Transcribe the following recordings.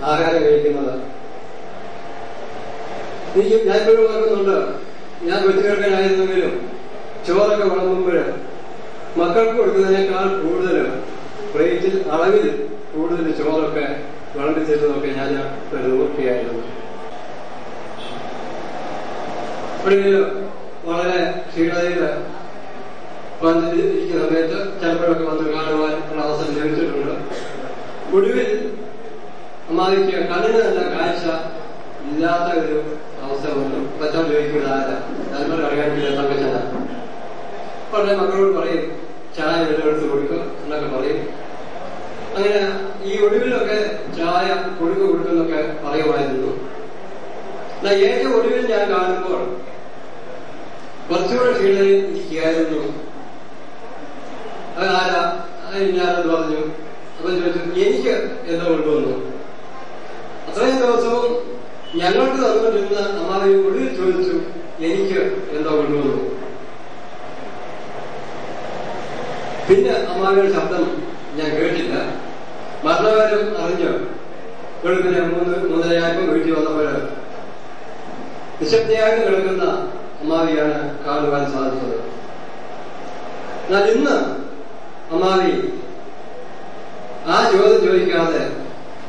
ആഹാരം കഴിക്കുന്നത്. ഞാൻ ഇപ്പോഴും ഓർക്കുന്നുണ്ട്, ഞാൻ കൊച്ചുകേർക്കനായിരുന്നെങ്കിലും ചോറൊക്കെ വിളമ്പുമ്പോൾ മക്കൾക്ക് കൊടുക്കുന്നതിനേക്കാൾ കൂടുതൽ പ്ലേറ്റിൽ അളവിൽ കൂടുതൽ ചോറൊക്കെ വിളമ്പിച്ചിരുന്നതൊക്കെ ഞാൻ ഒരു ഓർക്കുകയായിരുന്നു. ഒടുവിൽ വളരെ ക്ഷീണതയിൽ വന്നിരിക്കുന്ന സമയത്ത് ചിലപ്പോഴൊക്കെ വന്ന് കാണുവാൻ ഉള്ള അവസരം ലഭിച്ചിട്ടുണ്ട്. ഒടുവിൽ അമ്മാവിക്ക് കണ്ണിന് നല്ല കാഴ്ച ഇല്ലാത്ത ഒരു അവസരം വന്നു. പച്ചാൻ ചോദിക്കുന്നത് ആരാ, നന്മ അറിയാനില്ല തങ്കച്ചന. വളരെ മക്കളോട് പറയും ചായ വെള്ളമെടുത്ത് കൊടുക്കുക എന്നൊക്കെ പറയും. അങ്ങനെ ഈ ഒടുവിലൊക്കെ ചായ കൊടുക്കുന്നൊക്കെ പറയുമായിരുന്നു. എന്നാൽ ഏറ്റവും ഒടുവിൽ ഞാൻ കാണുമ്പോൾ കുറച്ചുകൂടെ ക്ഷീണയിൽ ഇരിക്കുകയായിരുന്നു. അതാരാ, ഞാനത് പറഞ്ഞു. അപ്പം ചോദിച്ചു എനിക്ക് എന്താ കൊണ്ടുവന്നു. അത്രയും ദിവസവും ഞങ്ങൾക്ക് തന്നിരുന്ന അമ്മാവി ഒടുവിൽ ചോദിച്ചു എനിക്ക് എന്താ കൊണ്ടുവന്നു. പിന്നെ അമ്മാവിയുടെ ശബ്ദം ഞാൻ കേട്ടില്ല. മരണകാലം അറിഞ്ഞു. വെളുപ്പിന് 3:30 വീട്ടിൽ വന്നപ്പോൾ നിശബ്ദയായിട്ട് കിടക്കുന്ന അമ്മാവിയാണ് കാണുവാൻ സാധിച്ചത്. എന്നാൽ ഇന്ന് അമ്മാവി ആ ചോദ്യം ചോദിക്കാതെ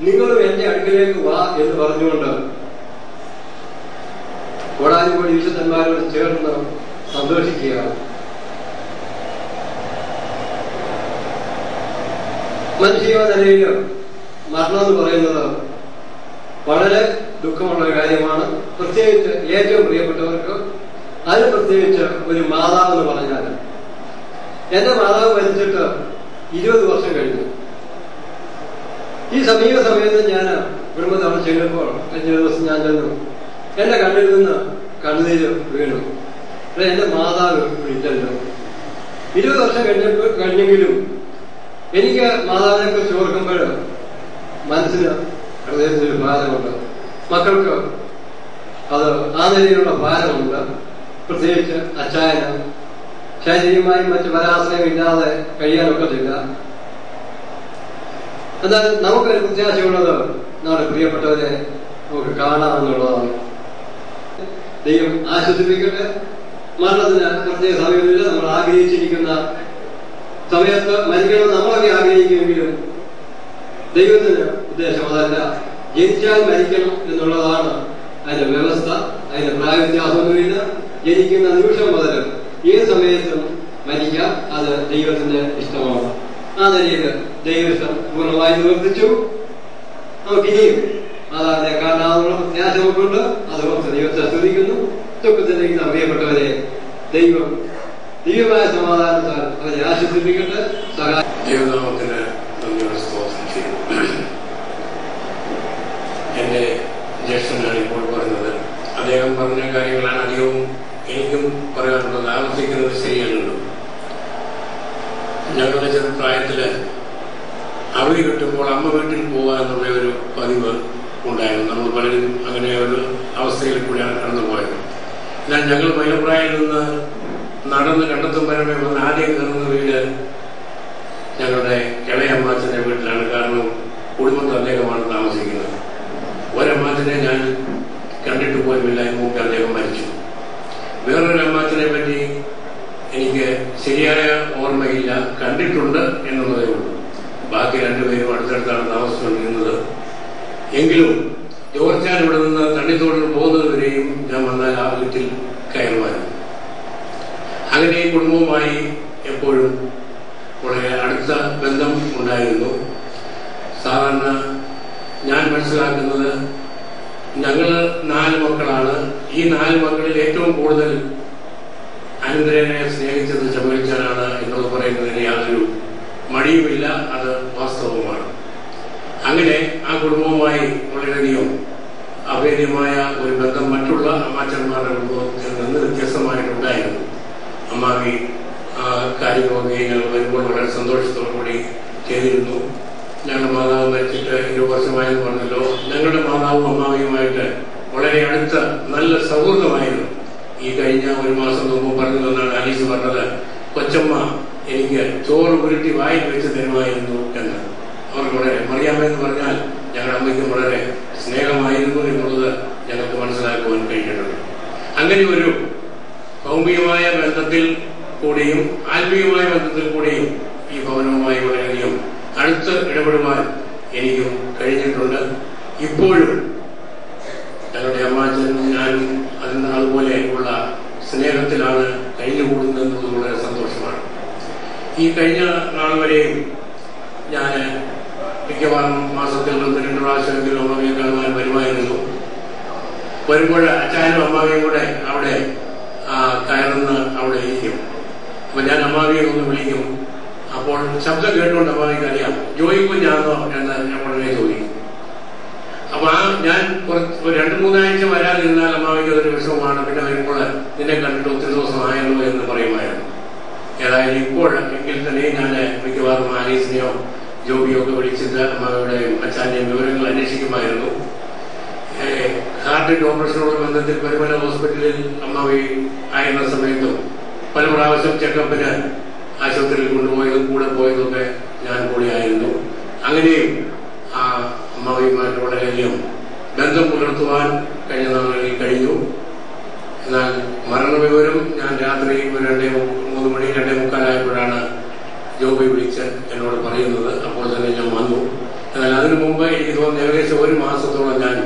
നിങ്ങളും എന്റെ അടുക്കലേക്ക് വാ എന്ന് പറഞ്ഞുകൊണ്ട് കോടാനുകോടി വിശുദ്ധന്മാരോട് ചേർന്ന് സന്തോഷിക്കുകയാണ്. മനുഷ്യ നിലയിൽ മരണം എന്ന് പറയുന്നത് വളരെ ദുഃഖമുള്ള ഒരു കാര്യമാണ്. പ്രത്യേകിച്ച് ഏറ്റവും പ്രിയപ്പെട്ടവർക്ക്. അതിന് പ്രത്യേകിച്ച് ഒരു മാതാവ് എന്ന് പറഞ്ഞാൽ, എന്റെ മാതാവ് മരിച്ചിട്ട് 20 വർഷം കഴിഞ്ഞു. ഈ സമീപ സമയത്ത് ഞാൻ കുടുംബത്തെ അവിടെ ചെല്ലുമ്പോൾ കഴിഞ്ഞ ദിവസം ഞാൻ ചെന്നു. എന്റെ കണ്ണിൽ നിന്ന് കണ്ണീര് വീണു. എന്റെ മാതാവ് വിളിച്ചല്ലോ. 20 വർഷം കഴിഞ്ഞെങ്കിലും എനിക്ക് മാതാവിനെ കുറിച്ച് ഓർക്കുമ്പോൾ മനസ്സിന് ഹൃദയത്തിനൊരു ഭാരമുണ്ട്. മക്കൾക്ക് അത് ആ നിലയിലുള്ള ഭാരമുണ്ട്. പ്രത്യേകിച്ച് അച്ചായന് ശാരീരികമായും മറ്റ് പരാശ്രയമില്ലാതെ കഴിയാനൊക്കത്തില്ല. എന്നാൽ നമുക്കൊരു പ്രത്യാശയുള്ളത് നമ്മുടെ പ്രിയപ്പെട്ടവരെ നമുക്ക് കാണാമെന്നുള്ളതാണ്. ദൈവം ആശ്വസിപ്പിക്കട്ടെ. മരണത്തിന് പ്രത്യേക സമയമില്ല. നമ്മൾ ആഗ്രഹിച്ചിരിക്കുന്ന സമയത്ത് മരിക്കണം നമ്മളൊക്കെ ആഗ്രഹിക്കുമെങ്കിലും ദൈവത്തിന് ഉദ്ദേശം അതല്ല. ജനിച്ചാൽ മരിക്കണം എന്നുള്ളതാണ് അതിന്റെ വ്യവസ്ഥ. അതിന്റെ പ്രായവ്യത്യാസമൊന്നുമില്ല. ജനിക്കുന്ന നിമിഷം മുതൽ ഏത് സമയത്തും മരിക്കാം. അത് ദൈവത്തിന്റെ ഇഷ്ടമാണ്. ആ നിലയിൽ ദൈവം പൂർണ്ണമായി നിവർത്തിച്ചു. നമുക്കിനിയും അതാതെ കാണാനുള്ള പ്രത്യാശമൊക്കെയുണ്ട്. അതുകൊണ്ട് ദൈവത്തെ സ്തുതിക്കുന്നു. ദുഃഖത്തിലേക്ക് അറിയപ്പെട്ടവരെ ദൈവം ദൈവമായ സമാധാനത്താൽ അവരെ ആശ്വസിപ്പിക്കട്ടെ. ദൈവനാമത്തിന് നന്ദിയോടെ സ്തോത്രം ചെയ്യുന്നു. എന്റെ ജ്യേഷ്ഠനാണ് ഇപ്പോൾ പറഞ്ഞത്. അദ്ദേഹം പറഞ്ഞ കാര്യങ്ങളാണ് അധികവും എനിക്കും പറയാനുള്ളത്. ആവർത്തിക്കുന്നത് ശരിയല്ലല്ലോ. ഞങ്ങളുടെ ചെറുപ്രായത്തില് അവധി കിട്ടുമ്പോൾ അമ്മ വീട്ടിൽ പോവുക എന്നുള്ള ഒരു പതിവ് ഉണ്ടായിരുന്നു. നമ്മൾ പലരും അങ്ങനെ ഒരു അവസ്ഥയിൽ കൂടിയാണ് കടന്നുപോയത്. എന്നാൽ ഞങ്ങൾ മൈലപ്രായിൽ നിന്ന് നടന്ന് കണ്ടെത്തും വരമേ വന്ന് ആദ്യം കയറുന്ന വീട് ഞങ്ങളുടെ ഇളയമ്മാച്ചന്റെ വീട്ടിലാണ്. കാരണം കുടുംബത്തിൽ അദ്ദേഹമാണ് താമസിക്കുന്നത്. ഒരമ്മാച്ചനെ ഞാൻ കണ്ടിട്ട് പോലുമില്ല. മുമ്പ് അദ്ദേഹം മരിച്ചു. വേറൊരു അമ്മാച്ചനെ പറ്റി എനിക്ക് ശരിയായ ഓർമ്മയില്ല. കണ്ടിട്ടുണ്ട് എന്നുള്ളതേ ഉള്ളൂ. ബാക്കി രണ്ടുപേരും അടുത്തടുത്താണ് താമസിച്ചുകൊണ്ടിരുന്നത്. എങ്കിലും ജോർജാൻ ഇവിടെ നിന്ന് തണ്ണിത്തോടിൽ പോകുന്നതുവരെയും ഞാൻ വന്നാൽ ആ വീട്ടിൽ കയറുമായിരുന്നു. അങ്ങനെ ഈ കുടുംബവുമായി എപ്പോഴും വളരെ അടുത്ത ബന്ധം ഉണ്ടായിരുന്നു. സാധാരണ ഞാൻ മനസ്സിലാക്കുന്നത് ഞങ്ങൾ 4 മക്കളാണ്. ഈ 4 മക്കളിൽ ഏറ്റവും കൂടുതൽ അനന്തരനെ സ്നേഹിച്ചത് ചെമ്മരിച്ചാനാണ് എന്നുള്ളത് പറയുന്നതിന് യാതൊരു മടിയുമില്ല. അത് വാസ്തവമാണ്. അങ്ങനെ ആ കുടുംബവുമായി വളരെയധികം അഭേദ്യമായ ഒരു ബന്ധം മറ്റുള്ള അമ്മാച്ചന്മാരുടെ കുടുംബത്തിൽ നിന്ന് വ്യത്യസ്തമായിട്ടുണ്ടായിരുന്നു. അമ്മാവി കാര്യങ്ങളൊക്കെ ഞങ്ങൾ വരുമ്പോൾ വളരെ സന്തോഷത്തോടുകൂടി ചെയ്തിരുന്നു. ഞങ്ങളുടെ മാതാവ് മരിച്ചിട്ട് 20 വർഷമായെന്ന് പറഞ്ഞല്ലോ. ഞങ്ങളുടെ മാതാവും അമ്മാവിയുമായിട്ട് വളരെ അടുത്ത നല്ല സൗഹൃദമായിരുന്നു. ഈ കഴിഞ്ഞ 1 മാസം മുമ്പ് പറഞ്ഞു തന്നാണ് അലീസ് പറഞ്ഞത്, കൊച്ചമ്മ എനിക്ക് ചോറ് ഉരുട്ടി വായിൽ വെച്ച് തരുമായിരുന്നു എന്ന്. അവർക്ക് വളരെ മറിയാമെന്ന് പറഞ്ഞാൽ ഞങ്ങളുടെ അമ്മയ്ക്കും വളരെ അങ്ങനെ ഒരു ഭൗമികമായ ബന്ധത്തിൽ കൂടിയും ആത്മീയമായ ബന്ധത്തിൽ കൂടിയും ഈ ഭവനവുമായി വളരെയധികം അടുത്ത് ഇടപെടുവാൻ എനിക്കും കഴിഞ്ഞിട്ടുണ്ട്. ഇപ്പോഴും ഞങ്ങളുടെ അമ്മാച്ചനും ഞാനും അതുപോലെയുള്ള സ്നേഹത്തിലാണ് കഴിഞ്ഞുകൂടുന്നതെന്നത് വളരെ സന്തോഷമാണ്. ഈ കഴിഞ്ഞ നാൾ വരെയും ഞാൻ മിക്കവാറും മാസത്തിൽ 2 പ്രാവശ്യമെങ്കിലും അമ്മാവിയെ കാണുവാൻ വരുമായിരുന്നു. വരുമ്പോൾ അച്ചായനും അമ്മാവിയും കൂടെ അവിടെ കയറുന്ന അവിടെ ഇരിക്കും. അപ്പൊ ഞാൻ അമ്മാവിയെ ഒന്ന് വിളിക്കും. അപ്പോൾ ശബ്ദം കേട്ടുകൊണ്ട് അമ്മാവിക്ക് അറിയാം ജോയി കുഞ്ഞാണോ എന്ന് ഞാൻ ഉടനെ ചോദിക്കും. അപ്പൊ ഞാൻ 2-3 ആഴ്ച വരാതിരുന്നാൽ അമ്മാവിക്ക് അതൊരു വിഷമമാണ്. പിന്നെ വരുമ്പോൾ നിന്നെ കണ്ടിട്ട് ഒത്തിരി ദിവസമായല്ലോ എന്ന് പറയുമായിരുന്നു. ഏതായാലും ഇപ്പോൾ എങ്കിൽ തന്നെ ഞാൻ മിക്കവാറും ആലീസിനെയോ ജോബിയോ ഒക്കെ വിളിച്ചിട്ട് അമ്മാവിയുടെയും അച്ഛൻ്റെയും വിവരങ്ങൾ അന്വേഷിക്കുമായിരുന്നു. ഹാർട്ടിന്റെ ഓപ്പറേഷനോട് ബന്ധത്തിൽ പരുമല ഹോസ്പിറ്റലിൽ അമ്മാവി ആയിരുന്ന സമയത്തും പല പ്രാവശ്യം ചെക്കപ്പിന് ആശുപത്രിയിൽ കൊണ്ടുപോയതും കൂടെ പോയതൊക്കെ ഞാൻ കൂടിയായിരുന്നു. അങ്ങനെയും ആ അമ്മാവിയുമായിട്ട് വളരെയധികം ബന്ധം പുലർത്തുവാൻ കഴിഞ്ഞ നാളുകളിൽ കഴിഞ്ഞു. എന്നാൽ മരണവിവരം ഞാൻ രാത്രി 2-3 മണി 2:45 ജോബി വിളിച്ച് എന്നോട് പറയുന്നത്. അപ്പോൾ തന്നെ ഞാൻ വന്നു. എന്നാൽ അതിനു മുമ്പ് എനിക്ക് തോന്നുന്നു ഏകദേശം 1 മാസത്തോളം ഞാൻ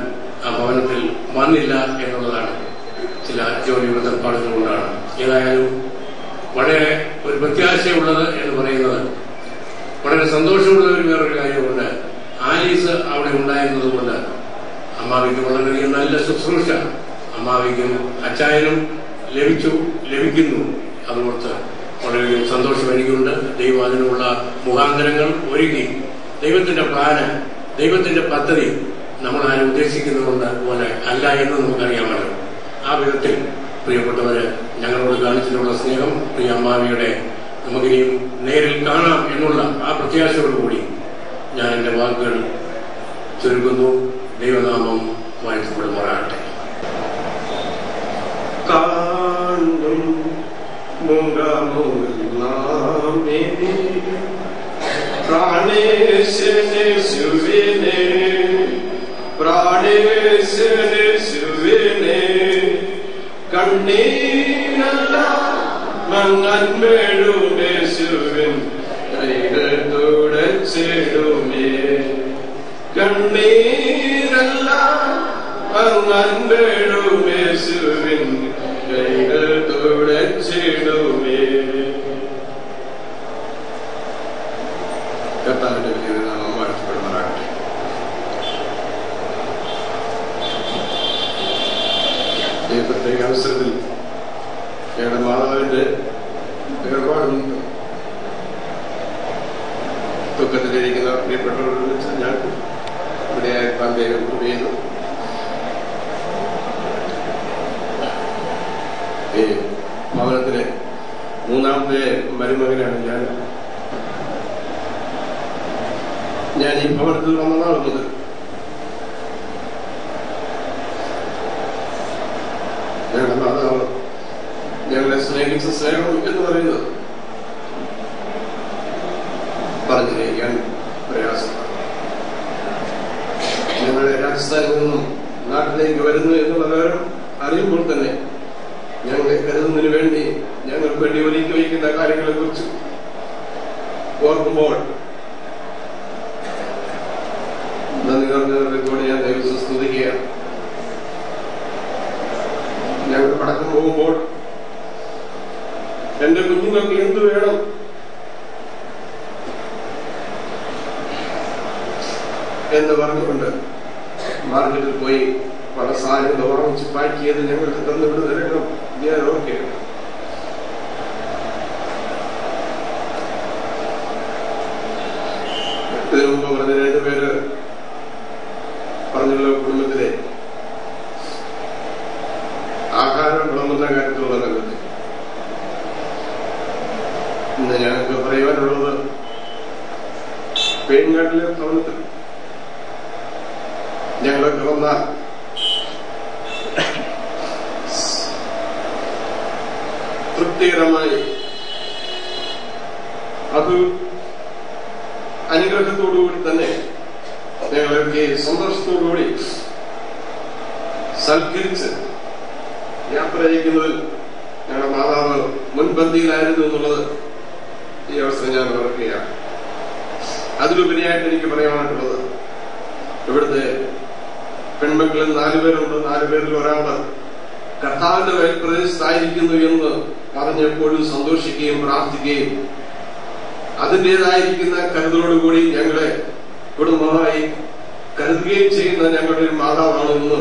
ആ ഭവനത്തിൽ വന്നില്ല എന്നുള്ളതാണ്. ചില ജോലി ബന്ധപ്പാടുകൾ കൊണ്ടാണ്. ഏതായാലും വളരെ ഒരു പ്രത്യാശയുള്ളത് എന്ന് പറയുന്നത്, വളരെ സന്തോഷമുള്ള വേറൊരു കാര്യമുണ്ട്. ആലീസ് അവിടെ ഉണ്ടായിരുന്നത് കൊണ്ട് അമ്മാവിക്ക് വളരെയധികം നല്ല ശുശ്രൂഷ അമ്മാവിക്കും അച്ചായനും ലഭിക്കുന്നു. അതുകൊണ്ട് വളരെയധികം സന്തോഷം എനിക്കുണ്ട്. ദൈവം അതിനുള്ള മുഖാന്തരങ്ങൾ ഒരുക്കി. ദൈവത്തിന്റെ പ്ലാന്, ദൈവത്തിന്റെ പദ്ധതി നമ്മൾ ആരും ഉദ്ദേശിക്കുന്നതുകൊണ്ട് പോലെ അല്ല എന്ന് നമുക്കറിയാമല്ലോ. ആ വിധത്തിൽ പ്രിയപ്പെട്ടവര് ഞങ്ങളോട് കാണിച്ചിട്ടുള്ള സ്നേഹം പ്രിയ അമ്മാവിയുടെ നമുക്കിനിയും നേരിൽ കാണാം എന്നുള്ള ആ പ്രത്യാശയോടുകൂടി ഞാൻ എന്റെ വാക്കുകൾ ചുരുക്കുന്നു. ദൈവനാമം വാഴ്ത്തപ്പെടുമാറാകട്ടെ. കാണും മുഖമുള്ളാമേ പ്രാണേശനേശുവിനെ പ്രാണേശനേശുവിനെ കണ്ണീരല്ല മങ്ങൻപെടുമേശുവിൻ കൈകൾ തുടച്ചിടുമേ കണ്ണീരല്ല മങ്ങൻപെടുമേശുവിൻ കൈകൾ തുടച്ചിടുമേ. കർത്താവിന്റെ നാമം വാഴ്ത്തപ്പെടുമാറാകട്ടെ. ഈ പ്രത്യേക അവസരത്തിൽ ഞങ്ങളുടെ മാതാവിന്റെ വേർപാടുണ്ട്. ദുഃഖത്തിലിരിക്കുന്ന പ്രിയപ്പെട്ടവരോട് വെച്ച് ഞാൻ ഇവിടെ പങ്കേകം ചെയ്യുന്നു. ഈ ഭവനത്തിലെ 3ാമത്തെ മരുമകനാണ് ഞാൻ ഈ ഭവനത്തിൽ വന്ന നാൾ മുതൽ ഞങ്ങളുടെ മാതാവ് ഞങ്ങളെ സ്നേഹിച്ച സ്നേഹം എന്ന് പറയുന്നത് പറഞ്ഞിരിക്കാൻ പ്രയാസമാണ്. ഞങ്ങളെ രാജസ്ഥാനിൽ നിന്നും നാട്ടിലേക്ക് വരുന്നു എന്നുള്ള വിവരം അറിയുമ്പോൾ തന്നെ ഞങ്ങളെ കരുതുന്നതിന് വേണ്ടി ഞങ്ങൾക്ക് വേണ്ടി ഒരുക്കി വയ്ക്കുന്ന കാര്യങ്ങളെ കുറിച്ച് ഓർക്കുമ്പോൾ നന്ദി നിറഞ്ഞവരോട് ഞാൻ ദൈവത്തെ സ്തുതിക്കുകയാണ്. ഞങ്ങൾ പടക്കം പോകുമ്പോൾ എന്റെ കുഞ്ഞുങ്ങൾക്ക് എന്ത് വേണം എന്ന് പറഞ്ഞുകൊണ്ട് മാർക്കറ്റിൽ പോയി പല സാധനങ്ങൾ ഓർമ്മിച്ച് പാക്ക് ചെയ്ത് ഞങ്ങൾക്ക് തന്നുവിടുന്നതിനും ഞാൻ ഓക്കെ. ഇതിനു മുമ്പ് പറഞ്ഞ 2 പേര് പറഞ്ഞുള്ള കുടുംബത്തിലെ ആഹാരം വിളമ്പുന്ന കാര്യത്തിലുള്ള നല്ലത്. ഇന്ന് ഞങ്ങൾക്ക് പറയുവാനുള്ളത് പെയിൻകാട്ടിലെ ഭവനത്തിൽ ഞങ്ങളൊക്കെ വന്നാൽ തൃപ്തികരമായി അത് അനുഗ്രഹത്തോടുകൂടി തന്നെ ഞങ്ങളൊക്കെ സന്തോഷത്തോടുകൂടി സൽക്കരിച്ച് യാത്ര ചെയ്യിക്കുന്നതിൽ ഞങ്ങളുടെ മാതാവ് മുൻപന്തിയിലായിരുന്നു എന്നുള്ളത് ഈ അവസരം ഞാൻ ഓർക്കുകയാണ്. അതിലുപരിയായിട്ട് എനിക്ക് പറയാനായിട്ടുള്ളത്, ഇവിടുത്തെ പെൺമക്കളിൽ 4 പേരുണ്ട്. 4 പേരിൽ ഒരാള് കർത്താവിന്റെ പ്രദേശത്തായിരിക്കുന്നു എന്ന് പറഞ്ഞെപ്പോഴും സന്തോഷിക്കുകയും പ്രാർത്ഥിക്കുകയും അതിൻ്റെതായിരിക്കുന്ന കരുതലോടുകൂടി ഞങ്ങളെ കുടുംബമായി കരുതുകയും ചെയ്യുന്ന ഞങ്ങളുടെ ഒരു മാതാവാണ് ഇന്ന്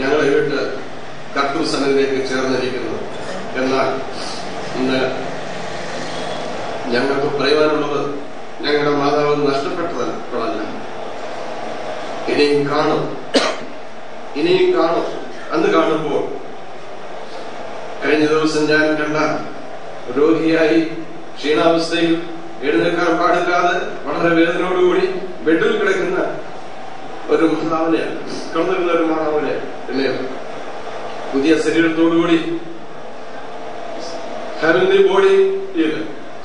ഞങ്ങളെ വിട്ട് കർത്തൃസന്നിധിയിലേക്ക് ചേർന്നിരിക്കുന്നത്. എന്നാൽ ഇന്ന് ഞങ്ങൾക്ക് പറയുവാനുള്ളത്, ഞങ്ങളുടെ മാതാവ് നഷ്ടപ്പെട്ടതല്ല, ഇനിയും കാണും. അന്ന് കാണുമ്പോൾ കഴിഞ്ഞ ദിവസം ഞാൻ കണ്ട രോഗിയായി ക്ഷീണാവസ്ഥയിൽ എഴുന്നേൽക്കാൻ പാടില്ലാതെ വളരെ വേദനയോടുകൂടി ബെഡിൽ കിടക്കുന്ന ഒരു മാതാവിനെയാണ് കണ്ടിരുന്ന ഒരു മാതാവിനെ, പിന്നെ പുതിയ ശരീരത്തോടുകൂടി ഹെവൻലി ബോഡിയിൽ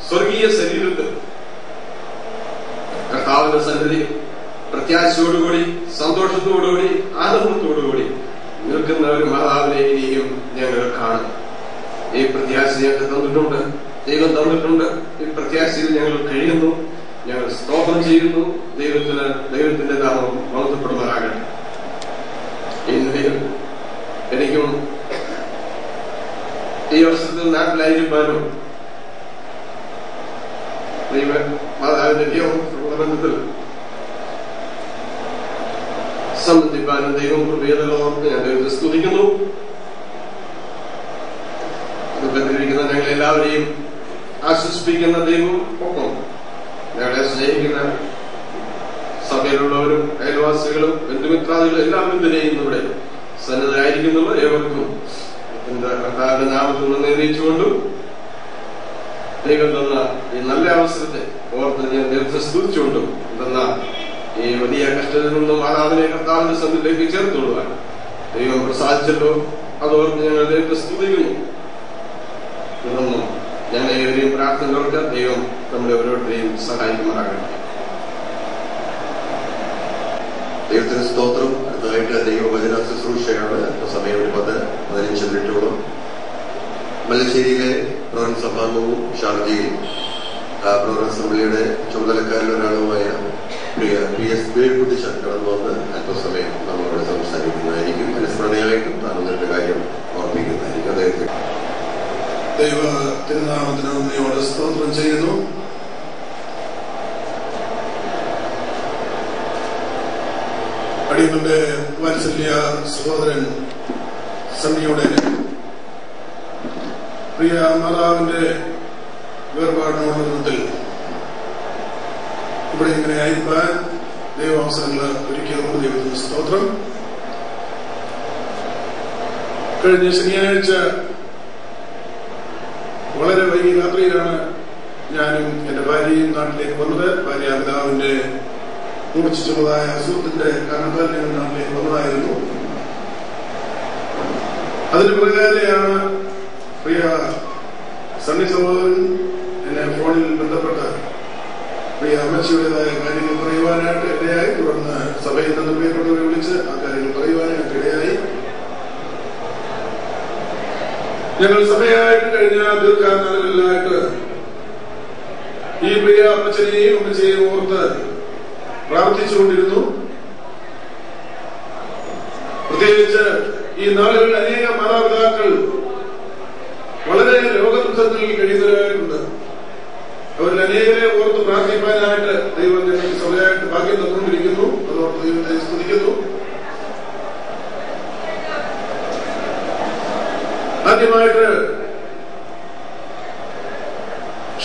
സ്വർഗീയ ശരീരത്തിൽ കർത്താവിന്റെ സന്നിധി പ്രത്യാശയോടുകൂടി സന്തോഷത്തോടുകൂടി ആനന്ദത്തോടുകൂടി നിൽക്കുന്ന ഒരു മാതാവിനെ ഇനിയും ഞങ്ങൾ കാണും. ഈ പ്രത്യാശ ഞങ്ങൾക്ക് തന്നിട്ടുണ്ട്, ദൈവം തന്നിട്ടുണ്ട്. ഈ പ്രത്യാശയിൽ ഞങ്ങൾ കഴിയുന്നു, ഞങ്ങൾ സ്തോത്രം ചെയ്യുന്നു. ദൈവത്തിന്റെ നാമം മഹത്വപ്പെടുമാറാകട്ടെ. ഇന്ന് എനിക്കും ഈ വർഷത്തിൽ നാട്ടിലായിരിക്കാനും മാതാവിന്റെ ബന്ധത്തിൽ സംബന്ധിക്കാനും ദൈവം കൃപയോർത്ത് ഞാൻ ദൈവത്തെ സ്തുതിക്കുന്നു. ബന്ധിരിക്കുന്ന ഞങ്ങളെല്ലാവരെയും ആശ്വസിപ്പിക്കുന്ന ദൈവം ഒപ്പം ഞങ്ങളെ സ്നേഹിക്കുന്ന സഭയിലുള്ളവരും അയൽവാസികളും ബന്ധുമിത്രാദികളും എല്ലാവരും തന്നെയും ഇവിടെ സന്നദ്ധരായിരിക്കുന്നുള്ളൂ. ഏവർക്കും എന്റെ കർത്താവിന്റെ നാമത്തിൽ നിന്ന് അറിയിച്ചുകൊണ്ടും ദൈവം തന്ന ഈ നല്ല അവസരത്തെ ഓർത്ത് ഞാൻ ദൈവത്തെ സ്തുതിച്ചുകൊണ്ടും എന്തെന്ന ഈ വലിയ കഷ്ടത്തിൽ നിന്നും മാതാവിനെ കർത്താവിന്റെ സന്നിധിയിലേക്ക് ചേർത്തുകൊള്ളുവാൻ ദൈവം പ്രസാദിച്ചല്ലോ. അതോർത്ത് ഞങ്ങൾ ദൈവത്തെ സ്തുതിക്കുന്നു. തുടർന്നും ഞങ്ങൾ ഏവരെയും പ്രാർത്ഥനകൾക്ക് ദൈവം നമ്മുടെ ഓരോരുത്തരെയും സഹായിക്കുമാറാകട്ടെ. ദൈവത്തിന് സ്തോത്രം. അടുത്തതായിട്ട് ദൈവവചന ശുശ്രൂഷയാണ്. സമയം 10-15 മിനിറ്റോളം മല്ലശ്ശേരിയിലെ പ്രവൻ സഭാംഗവും ഷാർജയിൽ പ്രവൻ അസംബ്ലിയുടെ ചുമതലക്കാരിൽ ഒരാളുമായ പ്രിയ PS ബേൽകുട്ടിശൻ കടന്നു വന്ന് അല്പസമയം നമ്മളോട് സംസാരിക്കുന്നതായിരിക്കും. അനുസ്മരണയായിട്ടും താനൊന്നിന്റെ കാര്യം ഓർപ്പിക്കുന്നതായിരിക്കും. അദ്ദേഹത്തെ ദൈവ തിരുനാമത്തിന് നന്ദിയോടെ സ്തോത്രം ചെയ്യുന്നു. അടിയങ്ങളുടെ വാത്സല്യ സഹോദരൻ സണ്ണിയുടെ പ്രിയ മാതാവിന്റെ വേർപാടിനോടൊപ്പത്തിൽ ഇവിടെ ഇങ്ങനെ ആയിരിക്കാൻ ദൈവാവസരങ്ങൾ ഒരുക്കിയതുകൊണ്ട് ദൈവത്തിന് സ്തോത്രം. കഴിഞ്ഞ ശനിയാഴ്ച വളരെ വൈകി രാത്രിയിലാണ് ഞാനും എന്റെ ഭാര്യയും നാട്ടിലേക്ക് വന്നത്. ഭാര്യാപിതാവിന്റെ മൂർച്ഛിച്ചതായ അസുഖത്തിന്റെ കാരണത്താൽ ഞങ്ങൾ നാട്ടിലേക്ക് വന്നതായിരുന്നു. അതിന് പ്രകാരെയാണ് പ്രിയ സണ്ണി സഹോദരൻ എന്നെ ഫോണിൽ ബന്ധപ്പെട്ട് പ്രിയ അമ്മച്ചിയുടേതായ കാര്യങ്ങൾ പറയുവാനായിട്ട് ഇടയായി. തുടർന്ന് സഭയിൽ നിന്ന് പ്രിയപ്പെട്ടവരെ വിളിച്ച് ആ കാര്യങ്ങൾ പറയുവാനായിട്ട് ഇടയായി. ഞങ്ങൾ സഭയായിട്ട് കഴിഞ്ഞ ദീർഘകാലങ്ങളിലായിട്ട് ഈ പ്രിയ അമ്മച്ചനെയും അമ്മച്ചയെയും ഓർത്ത് പ്രാർത്ഥിച്ചുകൊണ്ടിരുന്നു. പ്രത്യേകിച്ച് ഈ നാളുകളിൽ അനേക മാതാപിതാക്കൾ വളരെ രോഗദുഃഖത്തിൽ കഴിയുന്നവരായിട്ടുണ്ട്. അവരിൽ അനേകരെ ഓർത്ത് പ്രാർത്ഥിക്കാനായിട്ട് ദൈവം ഞങ്ങൾക്ക് സഭയായിട്ട് ഭാഗ്യം തന്നുകൊണ്ടിരിക്കുന്നു. അതോർത്ത് ദൈവത്തെ സ്തുതിക്കുന്നു. ആദ്യമായിട്ട്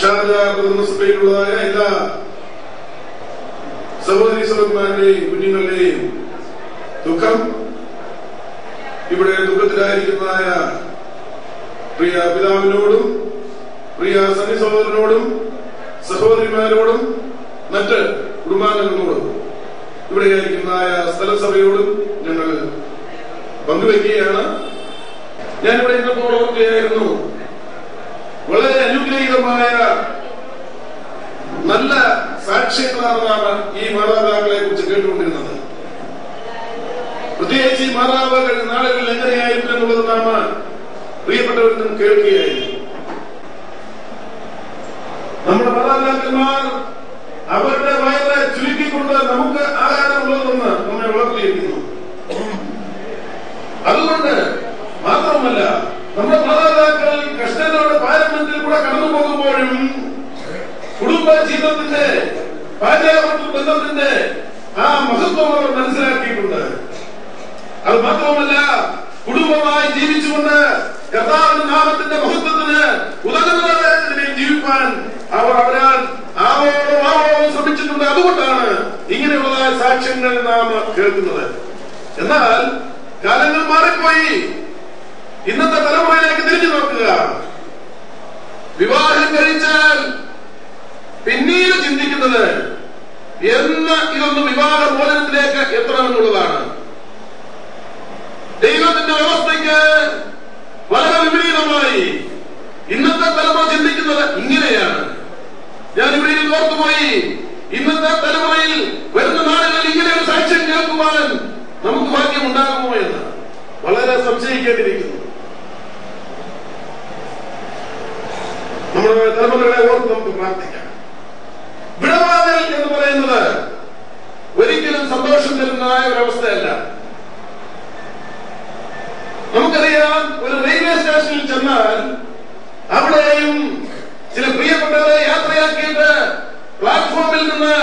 ഷാർജ സഭയിലുള്ളതായ എല്ലാ സഹോദരി സഹോദരന്മാരുടെയും കുഞ്ഞുങ്ങളുടെയും ദുഃഖം, ഇവിടെ ദുഃഖത്തിലായിരിക്കുന്നതായ പ്രിയ പിതാവിനോടും പ്രിയ സണ്ണി സഹോദരനോടും സഹോദരിമാരോടും മറ്റ് കുടുംബാംഗങ്ങളോടും ഇവിടെയായിരിക്കുന്നതായ സ്ഥലസഭയോടും ഞങ്ങൾ പങ്കുവയ്ക്കുകയാണ്. ഞാനിവിടെ ഇന്നപ്പോൾ ഓർക്കുകയായിരുന്നു, വളരെ അനുഗ്രഹീതമായ നല്ല സാക്ഷ്യങ്ങളാണ് നാം ഈ മാതാപിതാക്കളെ കുറിച്ച് കേട്ടുകൊണ്ടിരുന്നത്. പ്രത്യേകിച്ച് ഈ മാതാപിതാക്കൾ നാളുകളിൽ എങ്ങനെയായിരുന്നു എന്നുള്ളത് നാം പ്രിയപ്പെട്ടവരും കേൾക്കുകയായിരുന്നു. നമ്മുടെ മാതാപിതാക്കന്മാർ അവരുടെ വയറ് ചുരുക്കിക്കൊണ്ട് നമുക്ക് ആഹാരമുള്ളതെന്ന് നമ്മെ വളർത്തിയിരിക്കുന്നു. അതുകൊണ്ട് മാത്രമല്ല, നമ്മുടെ മാതാപിതാക്കൾ കഷ്ടതയുടെ പാരമ്പര്യത്തിൽ കൂടെ കടന്നു പോകുമ്പോഴും കുടുംബ ജീവിതത്തിന്റെ ഭാര്യാഭർത്തൃ ബന്ധത്തിന്റെ ആ മഹത്വം അവർ മനസ്സിലാക്കിയിട്ടുണ്ട്. അത് മാത്രമല്ല, കുടുംബമായി ജീവിച്ചുകൊണ്ട് കർത്താവിന്റെ നാമത്തിന്റെ മഹത്വത്തിന് ഉതകുന്ന ജീവിപ്പാൻ അവർ അവരാൽ ആവോളം ശ്രമിച്ചിട്ടുണ്ട്. അതുകൊണ്ടാണ് ഇങ്ങനെയുള്ളതായ സാക്ഷ്യങ്ങൾ നാം കേൾക്കുന്നത്. എന്നാൽ കാലങ്ങൾ മാറിപ്പോയി. ഇന്നത്തെ തലമുറയിലേക്ക് തിരിഞ്ഞു നോക്കുക. വിവാഹം കഴിച്ചാൽ പിന്നീട് ചിന്തിക്കുന്നത് എന്ന് ഇതൊന്ന് വിവാഹ മോചനത്തിലേക്ക് എത്തണമെന്നുള്ളതാണ്. ദൈവത്തിന്റെ വ്യവസ്ഥയ്ക്ക് വളരെ വിപരീതമായി ഇന്നത്തെ തലമുറ ചിന്തിക്കുന്നത് ഇങ്ങനെയാണ്. ഞാൻ ഇവിടെ ഓർത്തുപോയി, ഇന്നത്തെ തലമുറയിൽ വരുന്ന നാളുകളിൽ ഇങ്ങനെ ഒരു സാക്ഷ്യം കേൾക്കുവാൻ നമുക്ക് ഭാഗ്യം ഉണ്ടാകുമോ എന്ന് വളരെ സംശയിക്കേണ്ടിയിരിക്കുന്നു. നമ്മുടെ തലമുറകളെ ഓർത്ത് നമുക്ക് പ്രാർത്ഥിക്കാം. വിടവാങ്ങൽ എന്ന് പറയുന്നത് ഒരിക്കലും സന്തോഷം തരുന്നതായ ഒരവസ്ഥയല്ല. നമുക്കറിയാം, ഒരു റെയിൽവേ സ്റ്റേഷനിൽ ചെന്നാൽ അവിടെയും ചില പ്രിയപ്പെട്ടവരെ യാത്രയാക്കിയിട്ട് പ്ലാറ്റ്ഫോമിൽ നിന്ന്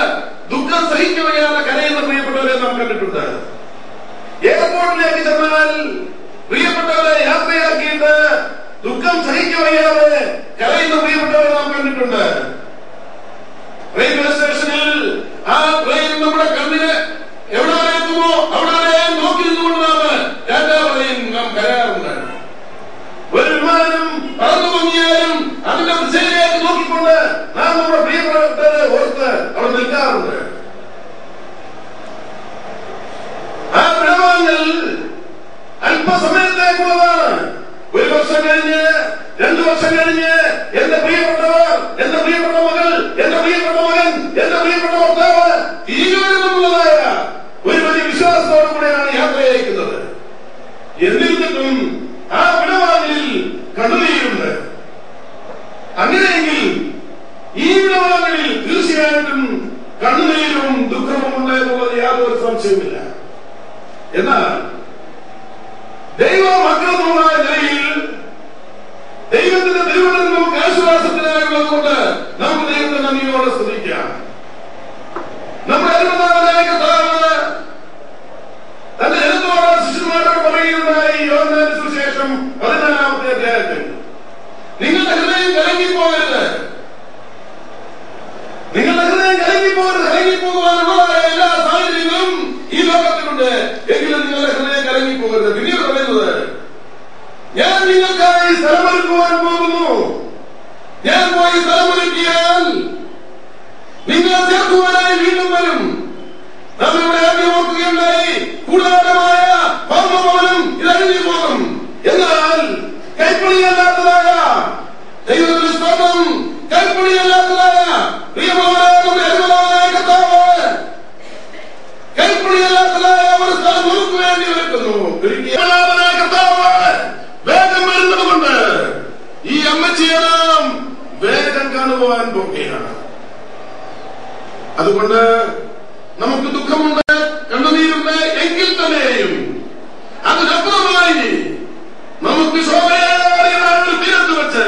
ദുഃഖം സഹിക്കുകയാണ് കരയുന്ന പ്രിയപ്പെട്ടവരെ നാം കണ്ടിട്ടുണ്ട്. എയർപോർട്ടിലേക്ക് ചെന്നാൽ പ്രിയപ്പെട്ടവരെ യാത്രയാക്കിയിട്ട് ദുഃഖം സഹിക്കുകയാണ് കരയുന്ന പ്രിയപ്പെട്ടവരെ നാം കണ്ടിട്ടുണ്ട്. റെയിൽവേ സ്റ്റേഷനിൽ ആ ട്രെയിൻ നമ്മുടെ കണ്ണിന് എവിടെ എത്തുമോ അവിടെ നോക്കി നിന്നുകൊണ്ട് നാം കരയാറുണ്ട്. ഒരു വിമാനം പറന്നു പൊങ്ങിയാലും അതിന്റെ ദിശയിലേക്ക് നോക്കിക്കൊണ്ട് നാം നമ്മുടെ പ്രിയപ്പെട്ടവരെ ഓർത്ത് അവിടെ നിൽക്കാറുണ്ട്. ആ വിടവാങ്ങൽ അല്പസമയത്തേക്കുള്ളതാണ്. ഒരു വർഷം കഴിഞ്ഞ്, 2 വർഷം കഴിഞ്ഞ് എന്റെ പ്രിയപ്പെട്ടവർ, എന്റെ പ്രിയപ്പെട്ട മകൾ, എന്റെ പ്രിയപ്പെട്ട മകൻ, എന്റെ പ്രിയപ്പെട്ട ഭർത്താവ് തീരുമാനമുള്ളതായ ഒരു വലിയ വിശ്വാസത്തോടു കൂടെയാണ് യാത്ര അയക്കുന്നത്. എന്നിരുന്നിട്ടും ആ വിടവാങ്ങലിൽ കണ്ണുനീരുണ്ട്. അങ്ങനെയെങ്കിൽ ഈ വിടവാങ്ങലിൽ തീർച്ചയായിട്ടും കണ്ണുനീരും ദുഃഖവും ഉണ്ട് എന്നുള്ളത് യാതൊരു സംശയവുമില്ല. എന്നാൽ ദൈവ മക്കളെന്നുള്ള നിലയിൽ ദൈവത്തിന്റെ തിരുവചനം നമുക്ക് ആശ്വാസത്തിനായുള്ളത് കൊണ്ട് നമുക്ക് ദൈവത്തെ നന്ദിയോടെ സ്തുതിക്കാം. നമ്മുടെ അരുമനാഥനായ കർത്താവ് തന്റെ ജനത്തോട് ശിശുമാരോട് പറയുകയുണ്ടായി. യോഹന്നാന്റെ സുവിശേഷം 14-ാമത്തെ അധ്യായത്തിൽ, നിങ്ങളുടെ ഹൃദയം കലങ്ങിപ്പോകരുത്, നിങ്ങളുടെ ഹൃദയം കലങ്ങിപ്പോകരുത്. കലങ്ങിപ്പോകുവാനുള്ളതായ എല്ലാ സാഹചര്യങ്ങളും ഈ ലോകത്തിലുണ്ട്. എങ്കിലും നിങ്ങളുടെ ഹൃദയം കലങ്ങിപ്പോകരുത്. പിന്നീട് പറയുന്നത്, ഞാൻ നിങ്ങൾക്കായി സ്ഥലമൊരുക്കുവാൻ പോകുന്നു. ഞാൻ പോയി സ്ഥലമൊരുക്കിയാൽ നിങ്ങളെ ചേർക്കുവാനായി വീണ്ടും വരും. നാം ഇവിടെ ആദ്യം ഓർക്കുകയുണ്ടായി, കൂടാരമായ ഭൗമഭവനം ഇതഴിഞ്ഞു പോകും. എന്നാൽ കൈപ്പണിയല്ലാത്തതായ ദൈവത്തിന്റെ സ്തോത്രം, കൈപ്പണിയല്ലാത്തതായ പ്രിയമായ കർത്താവ് കൈപ്പണിയല്ലാത്തതായ ഒരു സ്ഥലം നമുക്ക് വേണ്ടി ഒരുക്കുന്നു. കർത്താവ് വേഗം വരുന്നത് കൊണ്ട് ഈ അമ്മച്ചിയെ നാം വേഗം കാണുവാൻ പോകുകയാണ്. അതുകൊണ്ട് നമുക്ക് ദുഃഖമുണ്ട്, കണ്ണുനീരുണ്ട്. എങ്കിൽ തന്നെയും അതിനപ്പുറമായി നമുക്ക് ശോഭയേറിയ നാളിൽ തീരത്ത് വെച്ച്